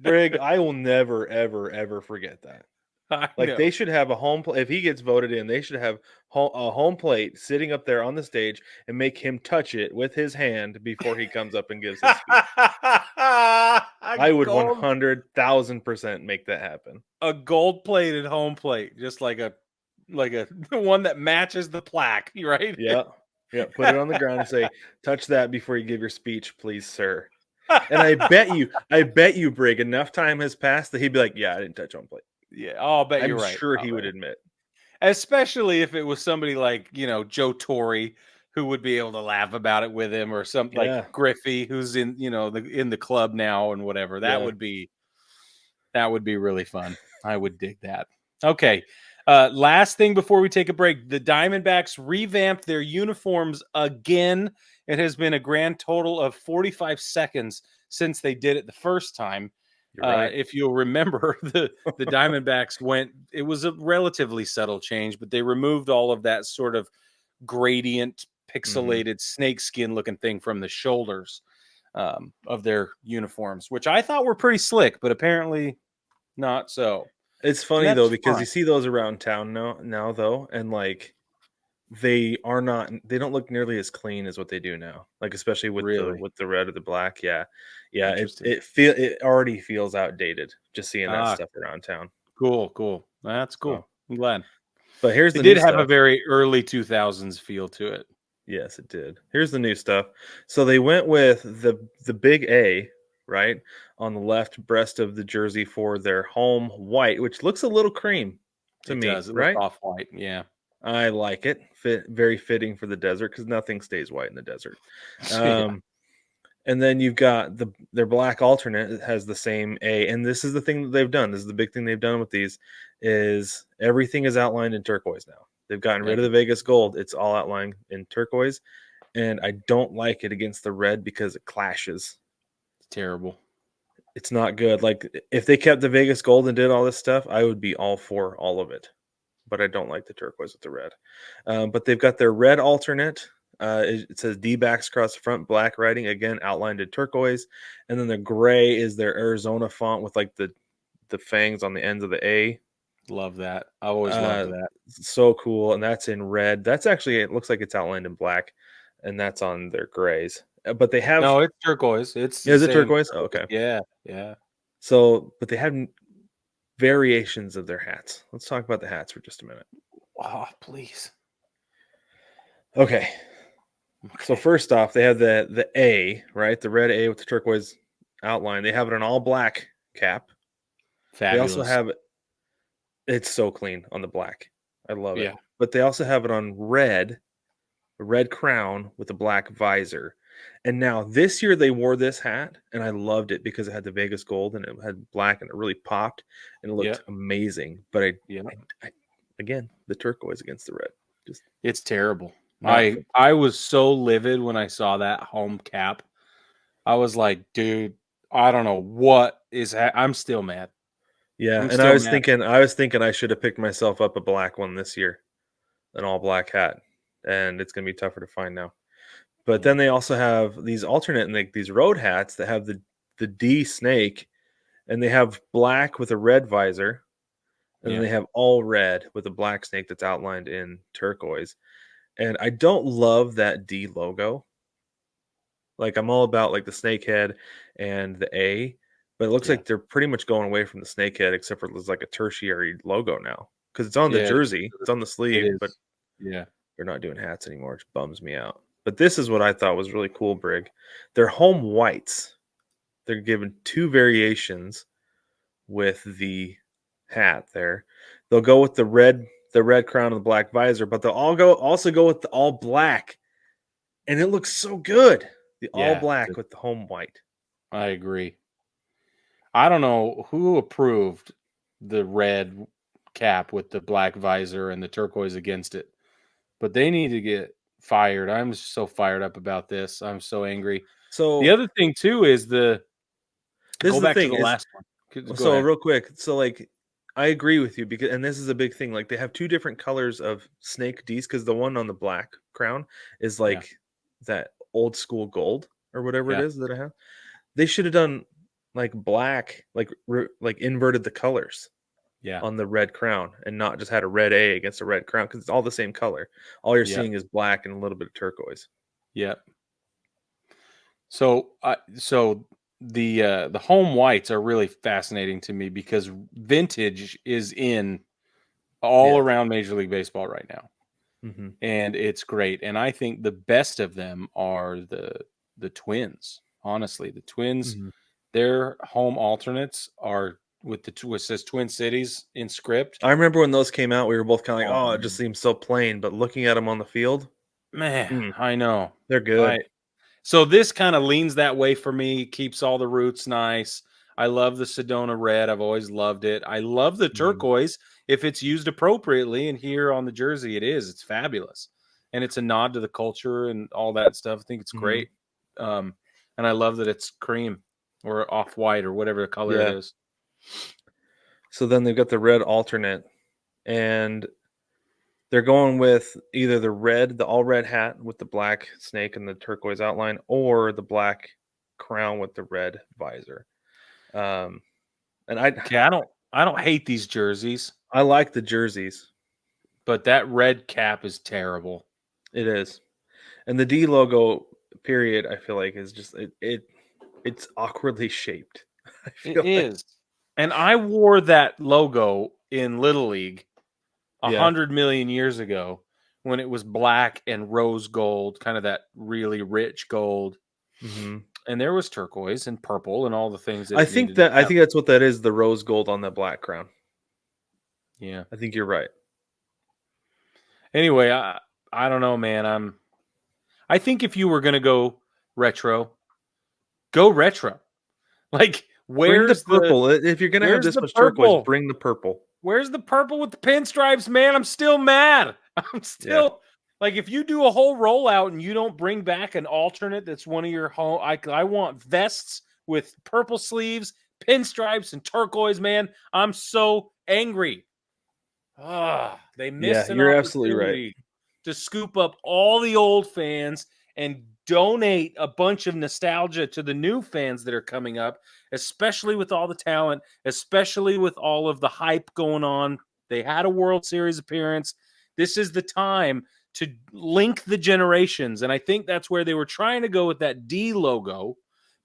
[SPEAKER 2] Brig, I will never, ever, ever forget that. Like they should have a home plate. If he gets voted in, they should have a home plate sitting up there on the stage and make him touch it with his hand before he comes up and gives his speech. I would 100,000% make that happen.
[SPEAKER 1] A gold-plated home plate, just like a one that matches the plaque, right?
[SPEAKER 2] Yeah. Yeah. Put it on the ground and say, touch that before you give your speech, please, sir. And I bet you, Brig, enough time has passed that he'd be like, yeah, I didn't touch home plate.
[SPEAKER 1] Yeah, I'll bet you're right.
[SPEAKER 2] I'm sure he would admit.
[SPEAKER 1] Especially if it was somebody like, Joe Torre, who would be able to laugh about it with him, or something like Griffey, who's in, in the club now and whatever. That would be really fun. I would dig that. Okay. Last thing before we take a break, the Diamondbacks revamped their uniforms again. It has been a grand total of 45 seconds since they did it the first time. Right. If you'll remember, the Diamondbacks it was a relatively subtle change, but they removed all of that sort of gradient, pixelated snakeskin looking thing from the shoulders of their uniforms, which I thought were pretty slick, but apparently not so.
[SPEAKER 2] It's funny though, because you see those around town now though, and like they don't look nearly as clean as what they do now. Like especially with the red or the black. Yeah. It already feels outdated just seeing that stuff around town.
[SPEAKER 1] Cool. That's cool. So, I'm glad.
[SPEAKER 2] But here's
[SPEAKER 1] it did have a very early 2000s feel to it.
[SPEAKER 2] Yes, it did. Here's the new stuff. So they went with the big A, right, on the left breast of the jersey for their home white, which looks a little cream to me. It right?
[SPEAKER 1] Looks off-white, yeah.
[SPEAKER 2] I like it. Very fitting for the desert because nothing stays white in the desert. And then you've got their black alternate. It has the same A, and this is the thing that they've done. This is the big thing they've done with these is everything is outlined in turquoise now. They've gotten rid of the Vegas gold. It's all outlined in turquoise, and I don't like it against the red because it clashes.
[SPEAKER 1] It's terrible.
[SPEAKER 2] It's not good. Like if they kept the Vegas gold and did all this stuff, I would be all for all of it. But I don't like the turquoise with the red. But they've got their red alternate. It says D-backs across the front, black writing, again, outlined in turquoise. And then the gray is their Arizona font with like the fangs on the ends of the A.
[SPEAKER 1] Love that. I always loved that.
[SPEAKER 2] So cool. And that's in red. That's actually, it looks like it's outlined in black. And that's on their grays. But they have...
[SPEAKER 1] No, it's turquoise.
[SPEAKER 2] Is it turquoise? Oh, okay.
[SPEAKER 1] Yeah.
[SPEAKER 2] So, but they have variations of their hats. Let's talk about the hats for just a minute.
[SPEAKER 1] Oh, please.
[SPEAKER 2] Okay. So first off, they have the A, right? The red A with the turquoise outline. They have it on all black cap.
[SPEAKER 1] Fabulous.
[SPEAKER 2] They also have it's so clean on the black. I love it. But they also have it on red, a red crown with a black visor. And now this year they wore this hat, and I loved it because it had the Vegas gold and it had black, and it really popped and it looked amazing. But I again, the turquoise against the red,
[SPEAKER 1] it's terrible. I was so livid when I saw that home cap. I was like, dude, I don't know what is. I'm still mad.
[SPEAKER 2] Yeah, and I was thinking I should have picked myself up a black one this year, an all black hat, and it's gonna be tougher to find now. But then they also have these alternate, like these road hats that have the D snake, and they have black with a red visor, and then they have all red with a black snake that's outlined in turquoise. And I don't love that D logo. Like I'm all about like the snake head and the A, but it looks like they're pretty much going away from the snake head, except for there's like a tertiary logo now because it's on the jersey, it's on the sleeve, but they're not doing hats anymore, which bums me out. But this is what I thought was really cool, Brig. They're home whites. They're given two variations with the hat there. They'll go with the red crown and the black visor, but they'll also go with the all black. And it looks so good. The all black with the home white.
[SPEAKER 1] I agree. I don't know who approved the red cap with the black visor and the turquoise against it, but they need to get fired. I'm so fired up about this. I'm so angry. So the other thing too is last one.
[SPEAKER 2] So real quick, so like I agree with you and this is a big thing. Like they have two different colors of snake D's because the one on the black crown is like that old school gold or whatever it is that I have. They should have done like black, like inverted the colors. on the red crown, and not just had a red A against a red crown, because it's all the same color. All you're seeing is black and a little bit of turquoise.
[SPEAKER 1] Yep. So the home whites are really fascinating to me because vintage is in all around Major League Baseball right now.
[SPEAKER 2] Mm-hmm.
[SPEAKER 1] And it's great. And I think the best of them are the Twins. Honestly, the Twins, their home alternates are with what says Twin Cities in script.
[SPEAKER 2] I remember when those came out, we were both kind of like, "Oh, it just seems so plain." But looking at them on the field,
[SPEAKER 1] man, I know
[SPEAKER 2] they're good.
[SPEAKER 1] So this kind of leans that way for me. Keeps all the roots nice. I love the Sedona red. I've always loved it. I love the turquoise if it's used appropriately. And here on the jersey, it is. It's fabulous, and it's a nod to the culture and all that stuff. I think it's great. And I love that it's cream or off white or whatever the color it is.
[SPEAKER 2] So then they've got the red alternate, and they're going with either the all red hat with the black snake and the turquoise outline, or the black crown with the red visor. And I
[SPEAKER 1] don't hate these jerseys.
[SPEAKER 2] I like the jerseys,
[SPEAKER 1] but that red cap is terrible.
[SPEAKER 2] It is, and the D logo period, I feel like, is just it's awkwardly shaped.
[SPEAKER 1] It is, and I wore that logo in Little League 100 million years ago when it was black and rose gold, kind of that really rich gold. And there was turquoise and purple and all the things that
[SPEAKER 2] I think that's what that is, the rose gold on that black crown.
[SPEAKER 1] Yeah,
[SPEAKER 2] I think you're right.
[SPEAKER 1] Anyway, I don't know, man. I think if you were gonna go retro. Like, where's
[SPEAKER 2] bring the purple? If you're gonna have this much turquoise, bring the purple.
[SPEAKER 1] Where's the purple with the pinstripes, man? I'm still mad. I'm still like, if you do a whole rollout and you don't bring back an alternate that's one of your home, I want vests with purple sleeves, pinstripes, and turquoise, man. I'm so angry. They missed an
[SPEAKER 2] absolutely
[SPEAKER 1] opportunity
[SPEAKER 2] right
[SPEAKER 1] to scoop up all the old fans and donate a bunch of nostalgia to the new fans that are coming up, especially with all the talent, especially with all of the hype going on. They had a World Series appearance. This is the time to link the generations. And I think that's where they were trying to go with that D logo,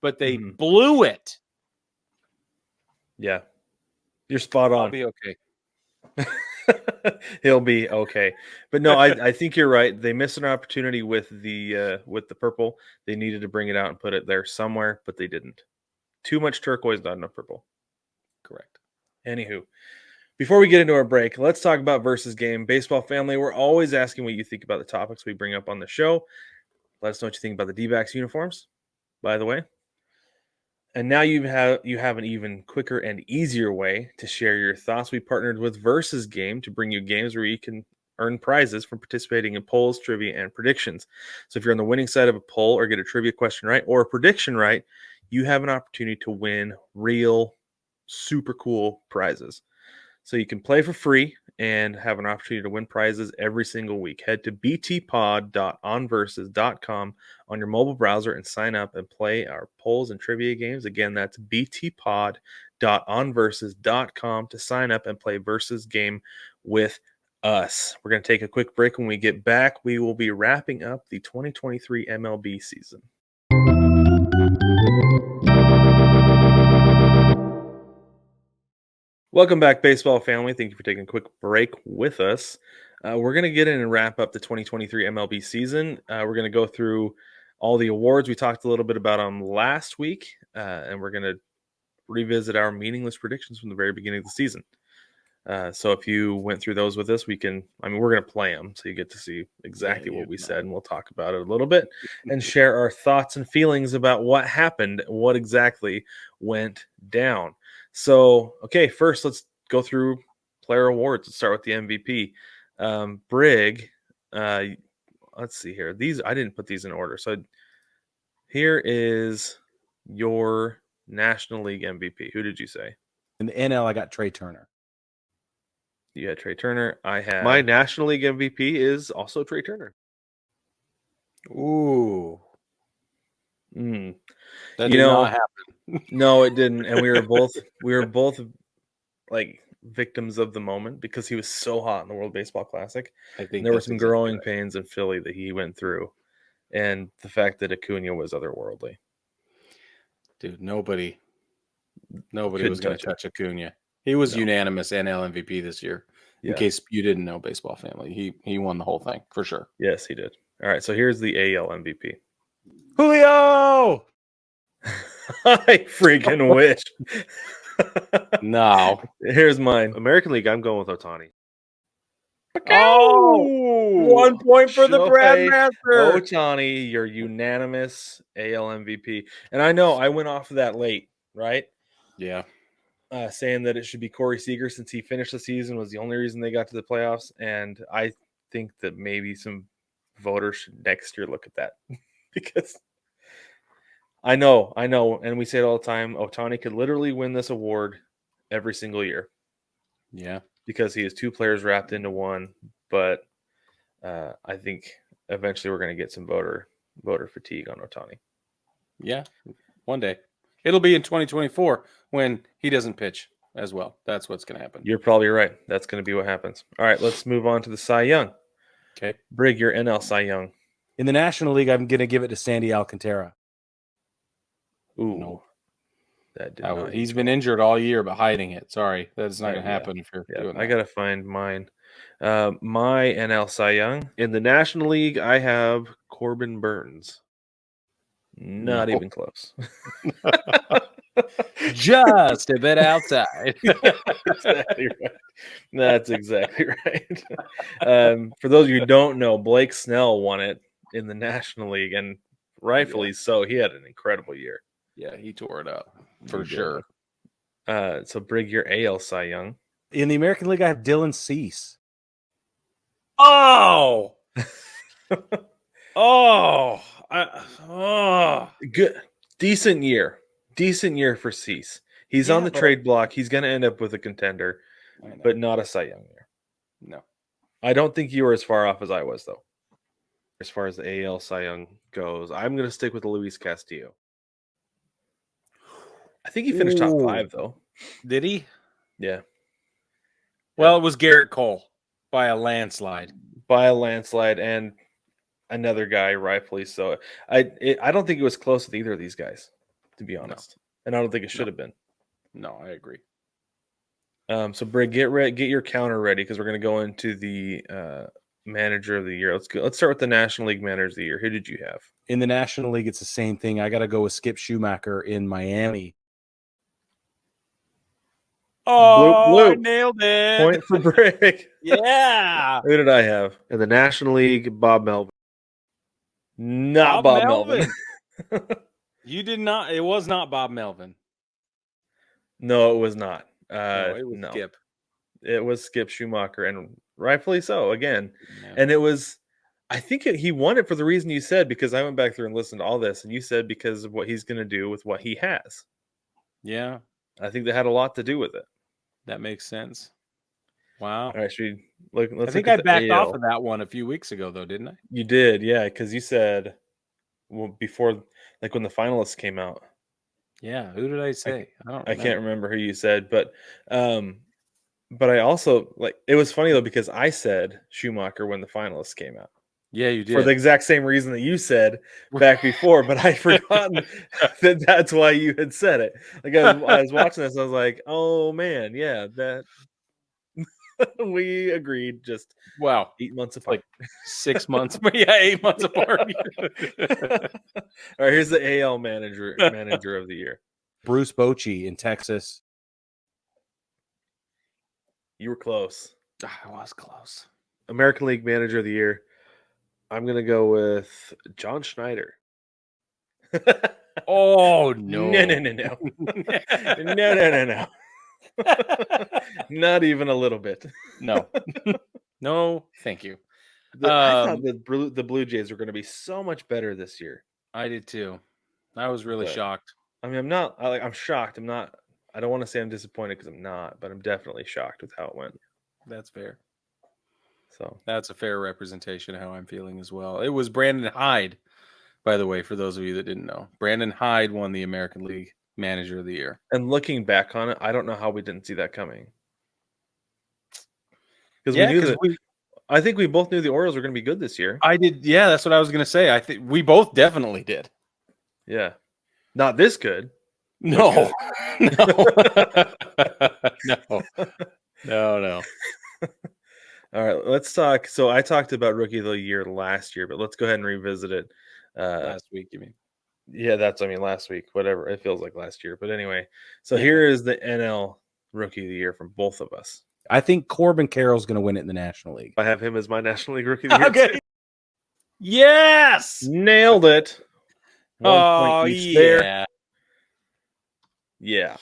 [SPEAKER 1] but they blew it.
[SPEAKER 2] Yeah. You're spot on.
[SPEAKER 1] I'll be okay.
[SPEAKER 2] He'll be okay. But no, I think you're right. They missed an opportunity with the purple. They needed to bring it out and put it there somewhere, but they didn't. Too much turquoise, not enough purple.
[SPEAKER 1] Correct.
[SPEAKER 2] Anywho, before we get into our break, let's talk about Versus Game. Baseball family, we're always asking what you think about the topics we bring up on the show. Let us know what you think about the D-backs uniforms, by the way. And now you have an even quicker and easier way to share your thoughts. We partnered with Versus Game to bring you games where you can earn prizes from participating in polls, trivia, and predictions. So if you're on the winning side of a poll or get a trivia question right or a prediction right, you have an opportunity to win real, super cool prizes. So you can play for free and have an opportunity to win prizes every single week. Head to btpod.onversus.com on your mobile browser and sign up and play our polls and trivia games. Again, that's btpod.onversus.com to sign up and play Versus Game with us. We're going to take a quick break. When we get back, we will be wrapping up the 2023 MLB season. Welcome back, baseball family. Thank you for taking a quick break with us. We're going to get in and wrap up the 2023 MLB season. We're going to go through all the awards. We talked a little bit about them last week, and we're going to revisit our meaningless predictions from the very beginning of the season. So if you went through those with us, we're going to play them so you get to see exactly what we said, and we'll talk about it a little bit and share our thoughts and feelings about what happened, what exactly went down. So, okay, first let's go through player awards. Let's start with the MVP. Brig, let's see here. These, I didn't put these in order. So here is your National League MVP. Who did you say?
[SPEAKER 3] In the NL, I got Trey Turner.
[SPEAKER 2] You had Trey Turner. I had my National League MVP is also Trey Turner.
[SPEAKER 1] Ooh.
[SPEAKER 2] That
[SPEAKER 1] did not happen.
[SPEAKER 2] No, it didn't. And we were both like victims of the moment because he was so hot in the World Baseball Classic.
[SPEAKER 1] I think
[SPEAKER 2] there were some growing pains in Philly that he went through, and the fact that Acuna was otherworldly.
[SPEAKER 1] Dude, nobody was going to touch Acuna. He was unanimous NL MVP this year. In case you didn't know, baseball family, he won the whole thing for sure.
[SPEAKER 2] Yes, he did. All right, so here's the AL MVP.
[SPEAKER 1] Julio!
[SPEAKER 2] I freaking wish.
[SPEAKER 1] No.
[SPEAKER 2] Here's mine. American League, I'm going with Ohtani.
[SPEAKER 1] Oh! 1 point for the Brad Master.
[SPEAKER 2] Ohtani, your unanimous AL MVP. And I know I went off of that late, right?
[SPEAKER 1] Yeah.
[SPEAKER 2] Saying that it should be Corey Seager since he finished the season was the only reason they got to the playoffs. And I think that maybe some voters should next year look at that because I know, and we say it all the time, Ohtani could literally win this award every single year.
[SPEAKER 1] Yeah.
[SPEAKER 2] Because he has two players wrapped into one. But I think eventually we're going to get some voter fatigue on Ohtani.
[SPEAKER 1] Yeah, one day. It'll be in 2024 when he doesn't pitch as well. That's what's going to happen.
[SPEAKER 2] You're probably right. That's going to be what happens. All right, let's move on to the Cy Young.
[SPEAKER 1] Okay.
[SPEAKER 2] Brig, your NL Cy Young.
[SPEAKER 3] In the National League, I'm going to give it to Sandy Alcantara.
[SPEAKER 2] Ooh.
[SPEAKER 1] No.
[SPEAKER 2] That did not
[SPEAKER 1] he's been injured all year, but hiding it. Sorry. That's not going to happen if you're doing that.
[SPEAKER 2] I got to find mine. My NL Cy Young. In the National League, I have Corbin Burns. Not even close.
[SPEAKER 1] Just a bit outside.
[SPEAKER 2] Exactly right. That's exactly right. For those of you who don't know, Blake Snell won it in the National League, and rightfully so. He had an incredible year.
[SPEAKER 1] Yeah, he tore it up for sure.
[SPEAKER 2] So Brig, your AL Cy Young.
[SPEAKER 3] In the American League, I have Dylan Cease.
[SPEAKER 1] Oh!
[SPEAKER 2] Good. Decent year for Cease. He's on the trade block. He's going to end up with a contender, but not a Cy Young year.
[SPEAKER 1] No.
[SPEAKER 2] I don't think you were as far off as I was, though. As far as the AL Cy Young goes, I'm going to stick with Luis Castillo. I think he finished top 5, though.
[SPEAKER 1] Did he?
[SPEAKER 2] Yeah.
[SPEAKER 1] Well, it was Garrett Cole by a landslide.
[SPEAKER 2] And another guy, rightfully so. I don't think it was close with either of these guys, to be honest. And I don't think it should have been.
[SPEAKER 1] No, I agree.
[SPEAKER 2] So Brig, get your counter ready because we're going to go into the manager of the year. Let's start with the National League manager of the year. Who did you have?
[SPEAKER 3] In the National League, it's the same thing. I got to go with Skip Schumacher in Miami.
[SPEAKER 1] Oh,
[SPEAKER 2] bloop.
[SPEAKER 1] I nailed it.
[SPEAKER 2] Point for Brig.
[SPEAKER 1] Yeah.
[SPEAKER 2] Who did I have? In the National League, Bob Melvin. Not Bob Melvin.
[SPEAKER 1] You did not. It was not Bob Melvin.
[SPEAKER 2] No, it was not.
[SPEAKER 1] It was Skip.
[SPEAKER 2] It was Skip Schumacher, and rightfully so, again.
[SPEAKER 1] Yeah.
[SPEAKER 2] And it was, I think he won it for the reason you said, because I went back through and listened to all this, and you said because of what he's going to do with what he has.
[SPEAKER 1] Yeah.
[SPEAKER 2] I think that had a lot to do with it.
[SPEAKER 1] That makes sense. Wow.
[SPEAKER 2] All right, should we let's
[SPEAKER 1] I think
[SPEAKER 2] look at
[SPEAKER 1] I backed
[SPEAKER 2] AL.
[SPEAKER 1] off of that one a few weeks ago, though, didn't I?
[SPEAKER 2] You did, yeah, because you said before, like when the finalists came out.
[SPEAKER 1] Yeah, who did I say?
[SPEAKER 2] I can't remember who you said, but I also it was funny though because I said Schumacher when the finalists came out.
[SPEAKER 1] Yeah, you did.
[SPEAKER 2] For the exact same reason that you said back before, but I'd forgotten that's why you had said it. Like I was watching this, I was like, oh man, yeah, that we agreed just 8 months apart.
[SPEAKER 1] Like 6 months, but yeah, 8 months apart.
[SPEAKER 2] All right, here's the AL manager of the year.
[SPEAKER 3] Bruce Bochy in Texas.
[SPEAKER 2] You were close.
[SPEAKER 1] I was close.
[SPEAKER 2] American League manager of the year. I'm going to go with John Schneider.
[SPEAKER 1] Oh, no.
[SPEAKER 2] No. Not even a little bit.
[SPEAKER 1] No. No, thank you.
[SPEAKER 2] I thought the Blue Jays were going to be so much better this year.
[SPEAKER 1] I did too. I was really shocked.
[SPEAKER 2] I mean, I'm shocked. I don't want to say I'm disappointed because I'm not, but I'm definitely shocked with how it went.
[SPEAKER 1] That's fair.
[SPEAKER 2] So
[SPEAKER 1] that's a fair representation of how I'm feeling as well. It was Brandon Hyde, by the way, for those of you that didn't know. Brandon Hyde won the American League Manager of the Year.
[SPEAKER 2] And looking back on it, I don't know how we didn't see that coming. because we knew that. I think we both knew the Orioles were going to be good this year.
[SPEAKER 1] I did. Yeah, that's what I was going to say. I think we both definitely did.
[SPEAKER 2] Yeah, not this good.
[SPEAKER 1] No, no.
[SPEAKER 2] All right, let's talk. So I talked about Rookie of the Year last year, but let's go ahead and revisit it.
[SPEAKER 1] Last week, you mean?
[SPEAKER 2] Yeah, last week. Whatever. It feels like last year. But anyway, so here is the NL Rookie of the Year from both of us.
[SPEAKER 3] I think Corbin Carroll's going to win it in the National League.
[SPEAKER 2] I have him as my National League Rookie of the Year.
[SPEAKER 1] Okay. Yes!
[SPEAKER 2] Nailed it. 1 point each there.
[SPEAKER 1] Yeah.
[SPEAKER 2] Yeah.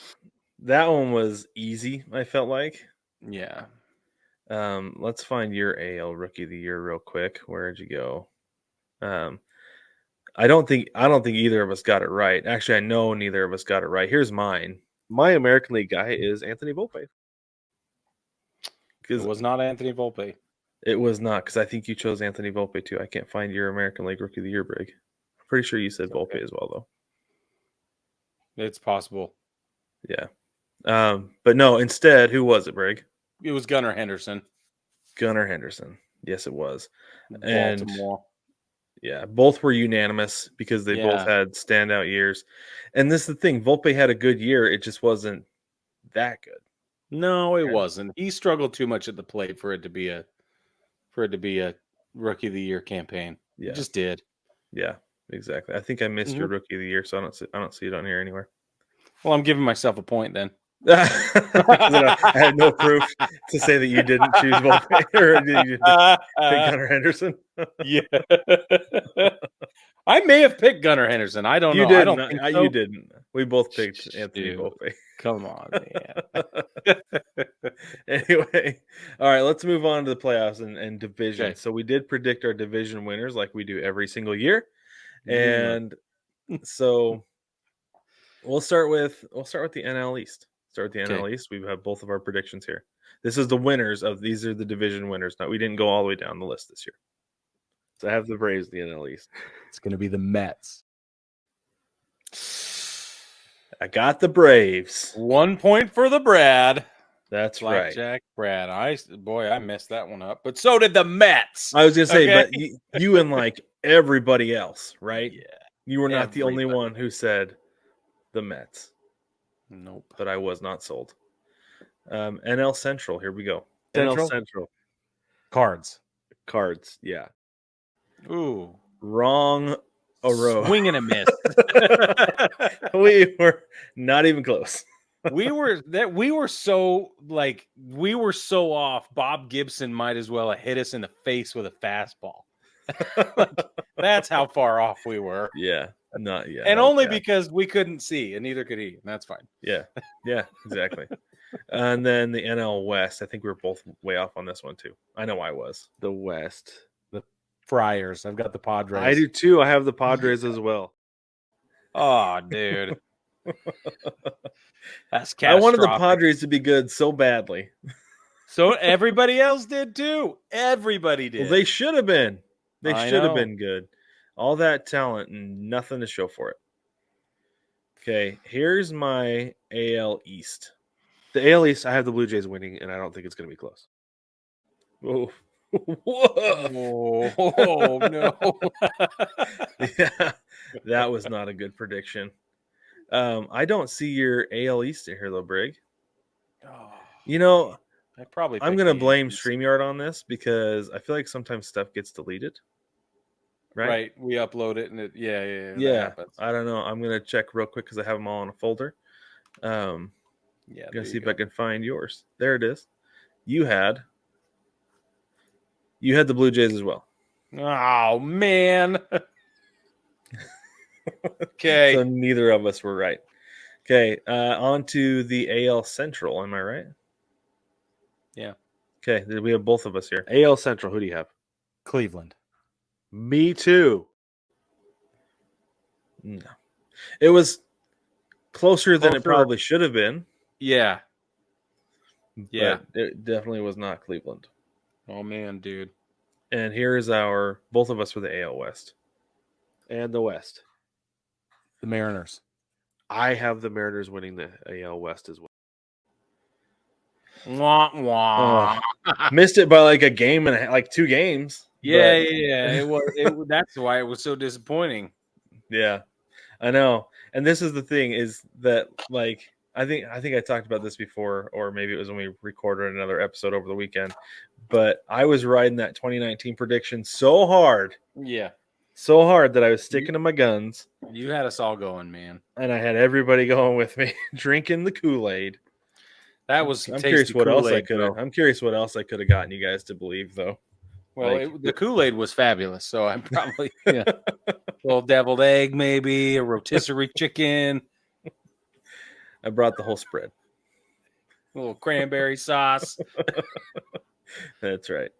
[SPEAKER 2] That one was easy, I felt like.
[SPEAKER 1] Yeah.
[SPEAKER 2] Let's find your AL Rookie of the Year real quick. Where'd you go? I don't think either of us got it right. Actually, I know neither of us got it right. Here's mine. My American League guy is Anthony Volpe.
[SPEAKER 1] It was not Anthony Volpe.
[SPEAKER 2] It was not, because I think you chose Anthony Volpe too. I can't find your American League Rookie of the Year, Brig. I'm pretty sure you said Volpe as well, though.
[SPEAKER 1] It's possible.
[SPEAKER 2] Yeah. But no, instead, who was it, Brig?
[SPEAKER 1] It was Gunnar Henderson.
[SPEAKER 2] Gunnar Henderson. Yes, it was.
[SPEAKER 1] Baltimore.
[SPEAKER 2] Yeah, both were unanimous because they both had standout years. And this is the thing. Volpe had a good year. It just wasn't that good.
[SPEAKER 1] No, it wasn't. He struggled too much at the plate for it to be a Rookie of the Year campaign.
[SPEAKER 2] Yeah.
[SPEAKER 1] It just did.
[SPEAKER 2] Yeah, exactly. I think I missed your Rookie of the Year, so I don't see it on here anywhere.
[SPEAKER 1] Well, I'm giving myself a point then.
[SPEAKER 2] I had no proof to say that you didn't choose Volpe or did you pick Gunnar Henderson.
[SPEAKER 1] Yeah, I may have picked Gunnar Henderson. I don't know.
[SPEAKER 2] Didn't.
[SPEAKER 1] I don't think so.
[SPEAKER 2] You didn't. We both picked Anthony Volpe.
[SPEAKER 1] Come on, man.
[SPEAKER 2] Anyway, all right. Let's move on to the playoffs and division. Okay. So we did predict our division winners like we do every single year, and so we'll start with the NL East. Start with the NL East. We have both of our predictions here. This is the winners of these are the division winners. Now we didn't go all the way down the list this year. So I have the Braves, the NL East.
[SPEAKER 3] It's going to be the Mets.
[SPEAKER 2] I got the Braves.
[SPEAKER 1] 1 point for the Brad.
[SPEAKER 2] That's
[SPEAKER 1] Blackjack Brad. I messed that one up. But so did the Mets.
[SPEAKER 2] I was going to say, but you and like everybody else, right?
[SPEAKER 1] Yeah.
[SPEAKER 2] You were not the only one who said the Mets.
[SPEAKER 1] Nope.
[SPEAKER 2] But I was not sold. NL Central. Here we go.
[SPEAKER 3] NL
[SPEAKER 2] Central.
[SPEAKER 3] Cards.
[SPEAKER 2] Yeah.
[SPEAKER 1] Ooh.
[SPEAKER 2] Wrong a row.
[SPEAKER 1] Swing and a miss.
[SPEAKER 2] We were not even close.
[SPEAKER 1] we were so off. Bob Gibson might as well have hit us in the face with a fastball. That's how far off we were.
[SPEAKER 2] Yeah. Not yet.
[SPEAKER 1] And only because we couldn't see, and neither could he. And that's fine.
[SPEAKER 2] Yeah, exactly. And then the NL West, I think we were both way off on this one too. I know I was. The West.
[SPEAKER 3] The Friars. I've got the Padres.
[SPEAKER 2] I do too. I have the Padres as well.
[SPEAKER 1] Oh, dude. That's catastrophic.
[SPEAKER 2] I wanted the Padres to be good so badly.
[SPEAKER 1] So everybody else did too. Everybody did.
[SPEAKER 2] Well, they should have been. They should have been good. All that talent and nothing to show for it. Okay, here's my AL East. The AL East, I have the Blue Jays winning, and I don't think it's going to be close. Whoa.
[SPEAKER 1] Oh, no.
[SPEAKER 2] Yeah, that was not a good prediction. I don't see your AL East in here, though, Brig. You know, I'm going to blame StreamYard on this because I feel like sometimes stuff gets deleted. Right.
[SPEAKER 1] We upload it and it
[SPEAKER 2] I don't know. I'm gonna check real quick because I have them all in a folder. Gonna see if I can find yours. There it is. You had the Blue Jays as well.
[SPEAKER 1] Oh man. Okay.
[SPEAKER 2] So neither of us were right. Okay, on to the AL Central. Am I right?
[SPEAKER 1] Yeah.
[SPEAKER 2] Okay, we have both of us here. AL Central. Who do you have?
[SPEAKER 3] Cleveland.
[SPEAKER 2] Me too. No. It was closer than it probably should have been.
[SPEAKER 1] Yeah. Yeah.
[SPEAKER 2] It definitely was not Cleveland.
[SPEAKER 1] Oh, man, dude.
[SPEAKER 2] And here's both of us for the AL West. And the West.
[SPEAKER 3] The Mariners.
[SPEAKER 2] I have the Mariners winning the AL West as well.
[SPEAKER 1] Wah, wah.
[SPEAKER 2] Missed it by like a game and like 2 games.
[SPEAKER 1] Yeah. It was. That's why it was so disappointing.
[SPEAKER 2] Yeah, I know. And this is the thing is that like I think I talked about this before, or maybe it was when we recorded another episode over the weekend. But I was riding that 2019 prediction so hard.
[SPEAKER 1] Yeah.
[SPEAKER 2] So hard that I was sticking to my guns.
[SPEAKER 1] You had us all going, man.
[SPEAKER 2] And I had everybody going with me, drinking the Kool-Aid.
[SPEAKER 1] That was
[SPEAKER 2] I'm curious what else I
[SPEAKER 1] Kool-Aid,
[SPEAKER 2] could have. I'm curious what else I could have gotten you guys to believe, though.
[SPEAKER 1] Well, the Kool-Aid was fabulous, so I'm probably a little deviled egg, maybe a rotisserie chicken.
[SPEAKER 2] I brought the whole spread.
[SPEAKER 1] A little cranberry sauce.
[SPEAKER 2] That's right.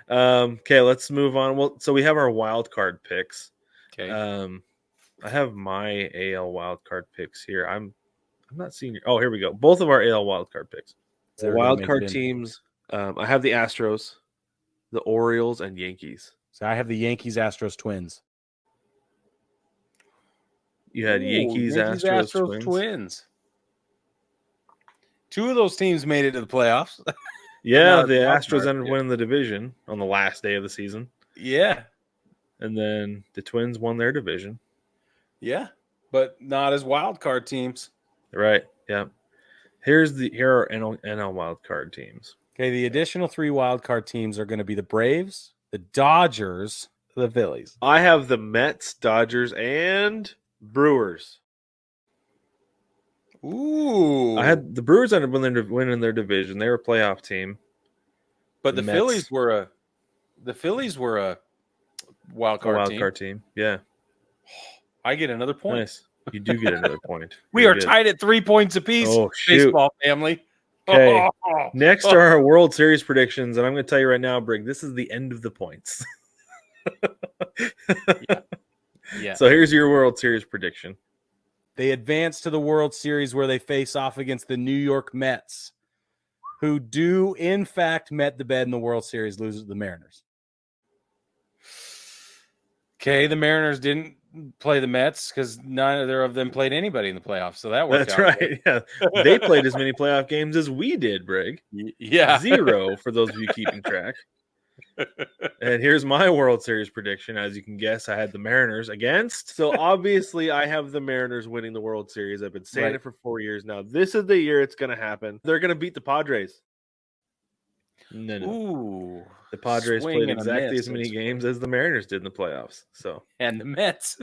[SPEAKER 2] Okay, let's move on. Well, so we have our wild card picks.
[SPEAKER 1] Okay.
[SPEAKER 2] I have my AL wild card picks here. I'm not seeing. Oh, here we go. Both of our AL wild card picks. The wild card teams. I have the Astros, the Orioles, and Yankees.
[SPEAKER 3] So I have the Yankees, Astros, Twins.
[SPEAKER 2] You had Yankees, Astros,
[SPEAKER 1] Twins. 2 of those teams made it to the playoffs.
[SPEAKER 2] Yeah, the Astros ended up winning the division on the last day of the season.
[SPEAKER 1] Yeah.
[SPEAKER 2] And then the Twins won their division.
[SPEAKER 1] Yeah, but not as wild card teams.
[SPEAKER 2] Right, yeah. Here are NL wild card teams.
[SPEAKER 3] Okay, the additional 3 wild card teams are going to be the Braves, the Dodgers, the Phillies.
[SPEAKER 2] I have the Mets, Dodgers, and Brewers.
[SPEAKER 1] Ooh.
[SPEAKER 2] I had the Brewers ended up winning their division. They were a playoff team.
[SPEAKER 1] But the Phillies were a wild card
[SPEAKER 2] team. Yeah.
[SPEAKER 1] I get another point.
[SPEAKER 2] Nice. You do get another point.
[SPEAKER 1] We are tied at 3 points apiece.
[SPEAKER 2] Oh, shoot.
[SPEAKER 1] Baseball family.
[SPEAKER 2] Okay. Next are our World Series predictions, and I'm going to tell you right now, Brig, this is the end of the points.
[SPEAKER 1] Yeah.
[SPEAKER 2] So here's your World Series prediction.
[SPEAKER 3] They advance to the World Series where they face off against the New York Mets, who do, in fact, met the bed in the World Series, lose to the Mariners.
[SPEAKER 1] Okay, the Mariners didn't play the Mets because neither of them played anybody in the playoffs, so that worked out.
[SPEAKER 2] That's right. Yeah, they played as many playoff games as we did, Brig.
[SPEAKER 1] Yeah.
[SPEAKER 2] 0 for those of you keeping track. And here's my World Series prediction. As you can guess, I had the Mariners against. So obviously, I have the Mariners winning the World Series. I've been saying it for 4 years now. This is the year it's going to happen. They're going to beat the Padres. No.
[SPEAKER 1] Ooh.
[SPEAKER 2] The Padres played exactly as many games as the Mariners did in the playoffs. So
[SPEAKER 1] and the Mets.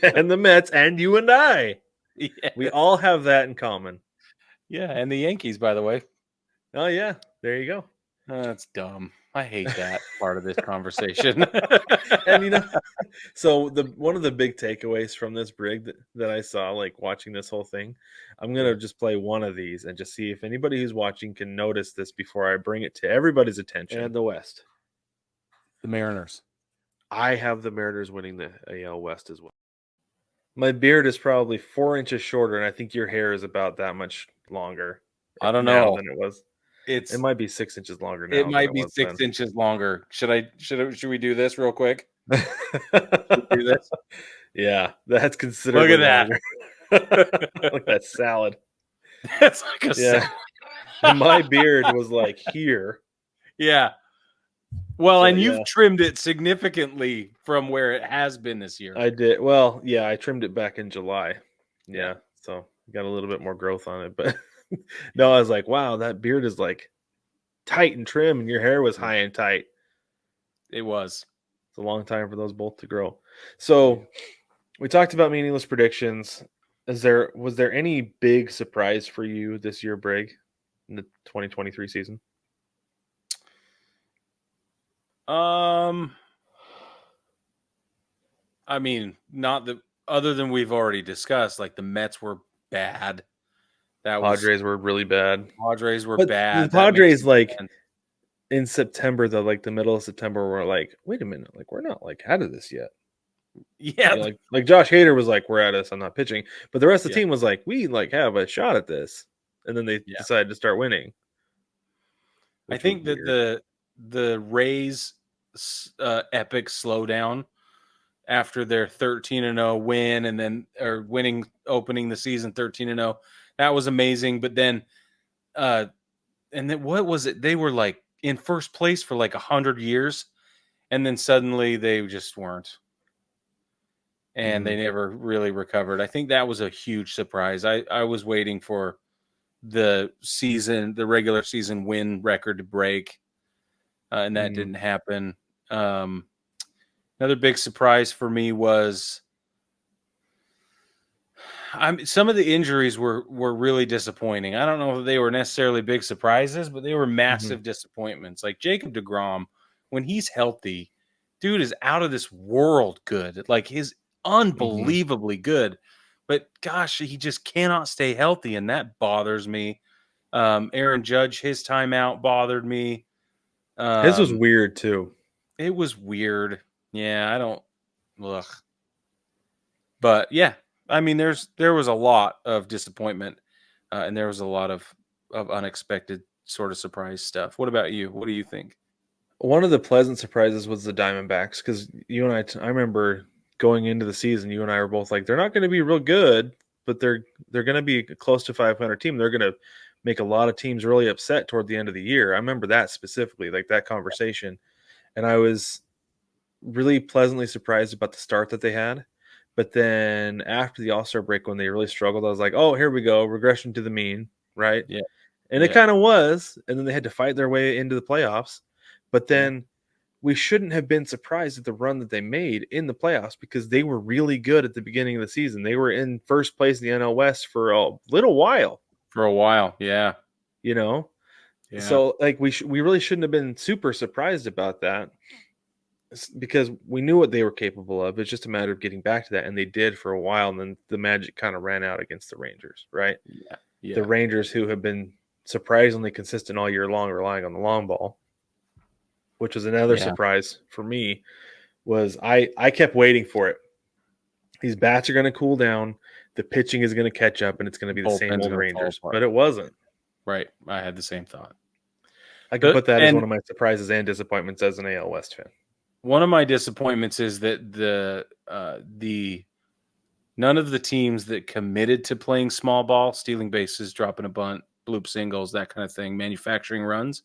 [SPEAKER 2] And the Mets and you and I.
[SPEAKER 1] Yes.
[SPEAKER 2] We all have that in common.
[SPEAKER 1] Yeah, and the Yankees, by the way.
[SPEAKER 2] Oh, yeah. There you go.
[SPEAKER 1] That's dumb. I hate that part of this conversation.
[SPEAKER 2] And so one of the big takeaways from this, Brig, that I saw, like watching this whole thing, I'm gonna just play one of these and just see if anybody who's watching can notice this before I bring it to everybody's attention. And the West,
[SPEAKER 3] the Mariners.
[SPEAKER 2] I have the Mariners winning the AL West as well. My beard is probably 4 inches shorter, and I think your hair is about that much longer.
[SPEAKER 1] I don't know
[SPEAKER 2] than it was.
[SPEAKER 1] It
[SPEAKER 2] might be 6 inches longer now.
[SPEAKER 1] It might be 6 inches longer. Should we do this real quick?
[SPEAKER 2] Do this? Yeah, that's considerably.
[SPEAKER 1] Look at
[SPEAKER 2] that. Look at that salad.
[SPEAKER 1] That's like a salad.
[SPEAKER 2] My beard was like here.
[SPEAKER 1] Yeah. Well, and you've trimmed it significantly from where it has been this year.
[SPEAKER 2] I did. Well, yeah, I trimmed it back in July. Yeah, so got a little bit more growth on it, but no, I was like, wow, that beard is like tight and trim, and your hair was high and tight.
[SPEAKER 1] It was.
[SPEAKER 2] It's a long time for those both to grow. So we talked about meaningless predictions. Was there any big surprise for you this year, Brig, in the 2023 season?
[SPEAKER 1] I mean, not the other than we've already discussed, like the Mets were bad.
[SPEAKER 2] Padres were really bad.
[SPEAKER 1] Padres were bad.
[SPEAKER 2] The Padres, like in September, though, like the middle of September, were like, wait a minute, like we're not like out of this yet.
[SPEAKER 1] Yeah,
[SPEAKER 2] like Josh Hader was like, we're at this. I'm not pitching, but the rest of the team was like, we like have a shot at this, and then they decided to start winning.
[SPEAKER 1] I think that the Rays epic slowdown after their 13-0 win, and then opening the season 13-0, that was amazing. But then, and then what was it? They were like in first place for like 100 years, and then suddenly they just weren't. And they never really recovered. I think that was a huge surprise. I was waiting for the regular season win record to break, and that didn't happen. Another big surprise for me was some of the injuries were really disappointing. I don't know if they were necessarily big surprises, but they were massive disappointments. Like Jacob deGrom, when he's healthy, dude is out of this world good. Like he's unbelievably good. But gosh, he just cannot stay healthy, and that bothers me. Aaron Judge, his timeout bothered me.
[SPEAKER 2] His was weird too.
[SPEAKER 1] It was weird. Yeah, I don't. Ugh. But yeah, I mean, there was a lot of disappointment, and there was a lot of unexpected sort of surprise stuff. What about you? What do you think?
[SPEAKER 2] One of the pleasant surprises was the Diamondbacks, because you and I remember going into the season, you and I were both like, they're not going to be real good, but they're going to be close to 500 team. They're going to make a lot of teams really upset toward the end of the year. I remember that specifically, like that conversation, and I was really pleasantly surprised about the start that they had. But then after the All-Star break, when they really struggled, I was like, oh, here we go, regression to the mean, right?
[SPEAKER 1] Yeah.
[SPEAKER 2] And it kind of was, and then they had to fight their way into the playoffs. But then we shouldn't have been surprised at the run that they made in the playoffs, because they were really good at the beginning of the season. They were in first place in the NL West for a little while.
[SPEAKER 1] For a while, yeah.
[SPEAKER 2] You know?
[SPEAKER 1] Yeah.
[SPEAKER 2] So, like, we really shouldn't have been super surprised about that, because we knew what they were capable of. It's just a matter of getting back to that, and they did for a while, and then the magic kind of ran out against the Rangers, right?
[SPEAKER 1] Yeah.
[SPEAKER 2] The Rangers, who have been surprisingly consistent all year long, relying on the long ball, which was another surprise for me. Was I kept waiting for it. These bats are going to cool down, the pitching is going to catch up, and it's going to be the same old Rangers. But it wasn't.
[SPEAKER 1] Right. I had the same thought.
[SPEAKER 2] I could put that as one of my surprises and disappointments as an AL West fan.
[SPEAKER 1] One of my disappointments is that the none of the teams that committed to playing small ball, stealing bases, dropping a bunt, bloop singles, that kind of thing, manufacturing runs,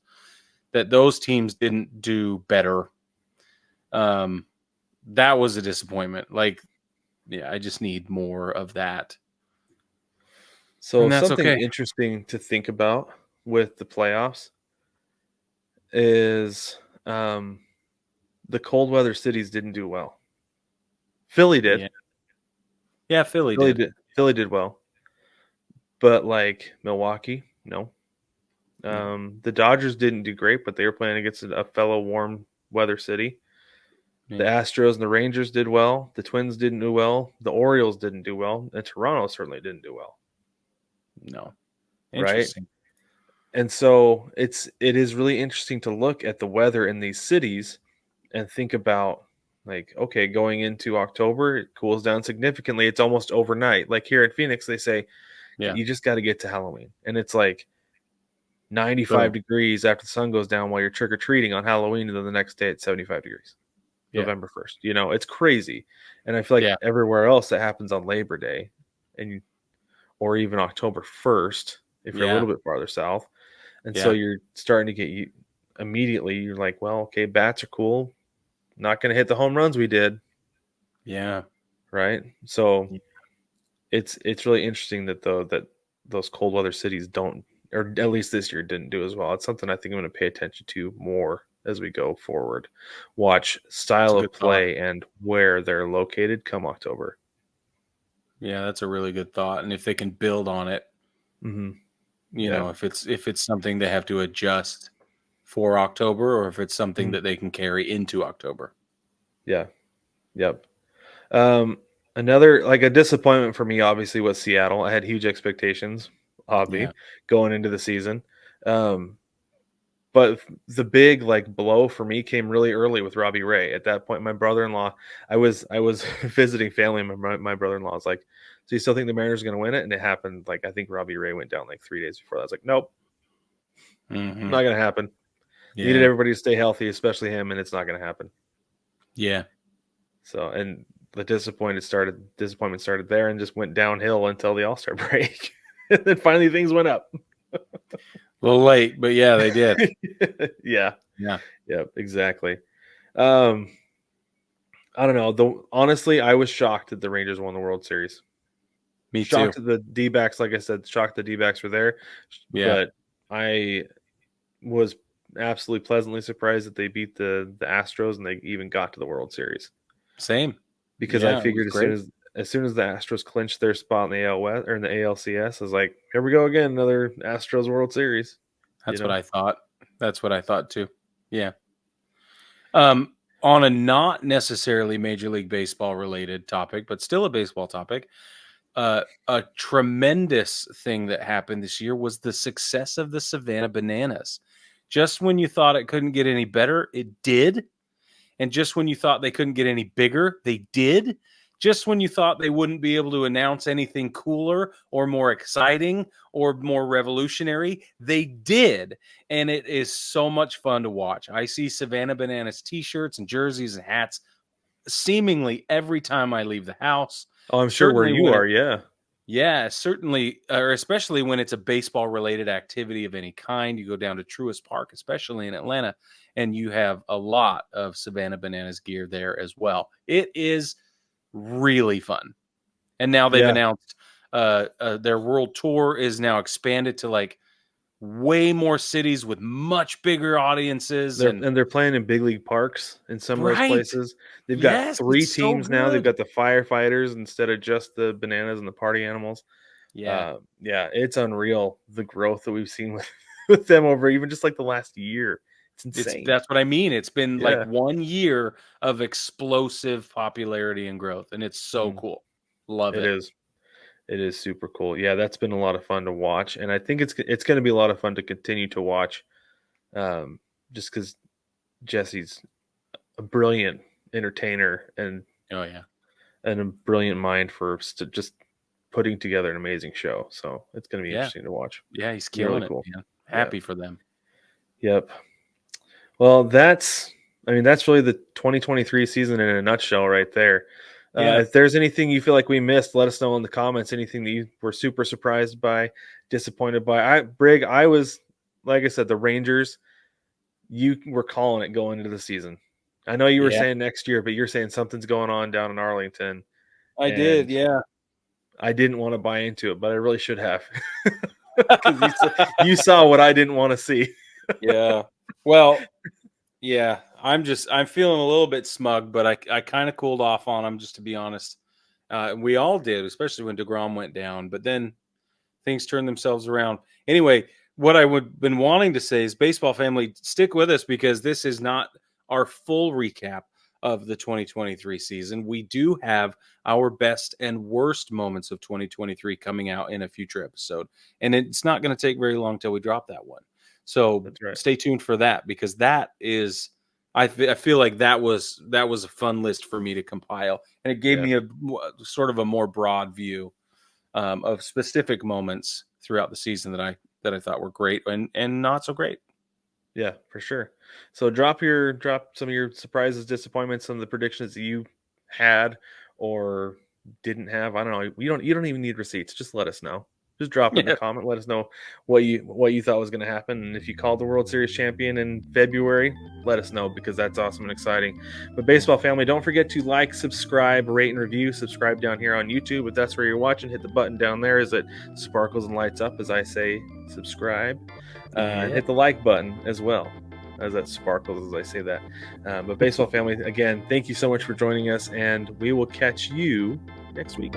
[SPEAKER 1] that those teams didn't do better. That was a disappointment. Like, yeah, I just need more of that.
[SPEAKER 2] So something interesting to think about with the playoffs is the cold weather cities didn't do well. Philly did.
[SPEAKER 1] Yeah, Philly did.
[SPEAKER 2] Philly did well. But like Milwaukee, no. The Dodgers didn't do great, but they were playing against a fellow warm weather city. The Astros and the Rangers did well. The Twins didn't do well. The Orioles didn't do well. And Toronto certainly didn't do well.
[SPEAKER 1] No.
[SPEAKER 2] Interesting. Right? And so it is really interesting to look at the weather in these cities and think about, like, okay, going into October, it cools down significantly. It's almost overnight. Like here in Phoenix, they say, you just got to get to Halloween. And it's like 95 degrees after the sun goes down while you're trick-or-treating on Halloween, and then the next day it's 75 degrees. November 1st. You know, it's crazy. And I feel like everywhere else that happens on Labor Day or even October 1st, if you're a little bit farther south. And so you're starting to get immediately, you're like, well, okay, bats are cool. Not going to hit the home runs we did.
[SPEAKER 1] Yeah.
[SPEAKER 2] Right. So it's really interesting that those cold weather cities don't, or at least this year didn't do as well. It's something I think I'm going to pay attention to more as we go forward. Watch style of play and where they're located come October.
[SPEAKER 1] Yeah, that's a really good thought. And if they can build on it, you know, if it's something they have to adjust for October, or if it's something that they can carry into October.
[SPEAKER 2] Yeah. Yep. Another, like, a disappointment for me, obviously, was Seattle. I had huge expectations, going into the season. But the big, like, blow for me came really early with Robbie Ray. At that point, my brother-in-law, I was visiting family, and my brother-in-law was like, so you still think the Mariners are going to win it? And it happened, like, I think Robbie Ray went down like 3 days before that. I was like, nope, not going to happen. Needed everybody to stay healthy, especially him, and it's not going to happen.
[SPEAKER 1] Yeah.
[SPEAKER 2] So, and the disappointment started there and just went downhill until the All-Star break. And then finally things went up.
[SPEAKER 1] A little late, but yeah, they did.
[SPEAKER 2] Yeah.
[SPEAKER 1] Yeah.
[SPEAKER 2] Yep, exactly. I don't know. Honestly, I was shocked that the Rangers won the World Series.
[SPEAKER 1] Me
[SPEAKER 2] Shocked
[SPEAKER 1] too.
[SPEAKER 2] that the D-backs, like I said, shocked the D-backs were there.
[SPEAKER 1] Yeah.
[SPEAKER 2] But I was absolutely pleasantly surprised that they beat the Astros and they even got to the World Series.
[SPEAKER 1] Same.
[SPEAKER 2] Because
[SPEAKER 1] Yeah,
[SPEAKER 2] I figured as soon as the Astros clinched their spot in the AL West or in the ALCS, I was like, here we go again, another Astros World Series.
[SPEAKER 1] That's what I thought. That's what I thought too. Yeah. On a not necessarily Major League Baseball related topic, but still a baseball topic, a tremendous thing that happened this year was the success of the Savannah Bananas. Just when you thought it couldn't get any better, it did. And just when you thought they couldn't get any bigger, they did. Just when you thought they wouldn't be able to announce anything cooler or more exciting or more revolutionary, they did. And it is so much fun to watch. I see Savannah Bananas t-shirts and jerseys and hats seemingly every time I leave the house.
[SPEAKER 2] Oh, I'm sure where you are, yeah.
[SPEAKER 1] Yeah, certainly, or especially when it's a baseball-related activity of any kind. You go down to Truist Park, especially in Atlanta, and you have a lot of Savannah Bananas gear there as well. It is really fun. And now they've announced their world tour is now expanded to like way more cities with much bigger audiences.
[SPEAKER 2] And they're playing in big league parks in some of those places. They've got 3 teams now. They've got the firefighters instead of just the bananas and the party animals.
[SPEAKER 1] Yeah.
[SPEAKER 2] It's unreal the growth that we've seen with them over even just like the last year. It's insane.
[SPEAKER 1] That's what I mean. It's been like 1 year of explosive popularity and growth, and it's so cool. Love it.
[SPEAKER 2] It is super cool. Yeah, that's been a lot of fun to watch, and I think it's going to be a lot of fun to continue to watch, just because Jesse's a brilliant entertainer and and a brilliant mind for just putting together an amazing show. So it's going to be interesting to watch.
[SPEAKER 1] Yeah, he's killing it. Man. Happy for them.
[SPEAKER 2] Yep. Well, that's really the 2023 season in a nutshell, right there. If there's anything you feel like we missed, let us know in the comments. Anything that you were super surprised by, disappointed by. Brig, I was, like I said, the Rangers, you were calling it going into the season. I know you were saying next year, but you're saying something's going on down in Arlington.
[SPEAKER 3] I did, yeah.
[SPEAKER 2] I didn't want to buy into it, but I really should have. Because you saw what I didn't want to see.
[SPEAKER 1] Yeah. Well, yeah, I'm feeling a little bit smug, but I kind of cooled off on him, just to be honest. We all did, especially when DeGrom went down, but then things turned themselves around. Anyway, what I would been wanting to say is, baseball family, stick with us, because this is not our full recap of the 2023 season. We do have our best and worst moments of 2023 coming out in a future episode, and it's not going to take very long till we drop that one. So stay tuned for that, because that is, I feel like that was a fun list for me to compile, and it gave me a sort of a more broad view of specific moments throughout the season that I thought were great and not so great.
[SPEAKER 2] Yeah, for sure. So drop some of your surprises, disappointments, some of the predictions that you had or didn't have. I don't know. You don't even need receipts. Just let us know. Just drop it in the comment. Let us know what you thought was going to happen. And if you called the World Series champion in February, let us know, because that's awesome and exciting. But baseball family, don't forget to like, subscribe, rate, and review. Subscribe down here on YouTube. If that's where you're watching, hit the button down there as it sparkles and lights up as I say subscribe. And hit the like button as well, as that sparkles as I say that. But baseball family, again, thank you so much for joining us, and we will catch you next week.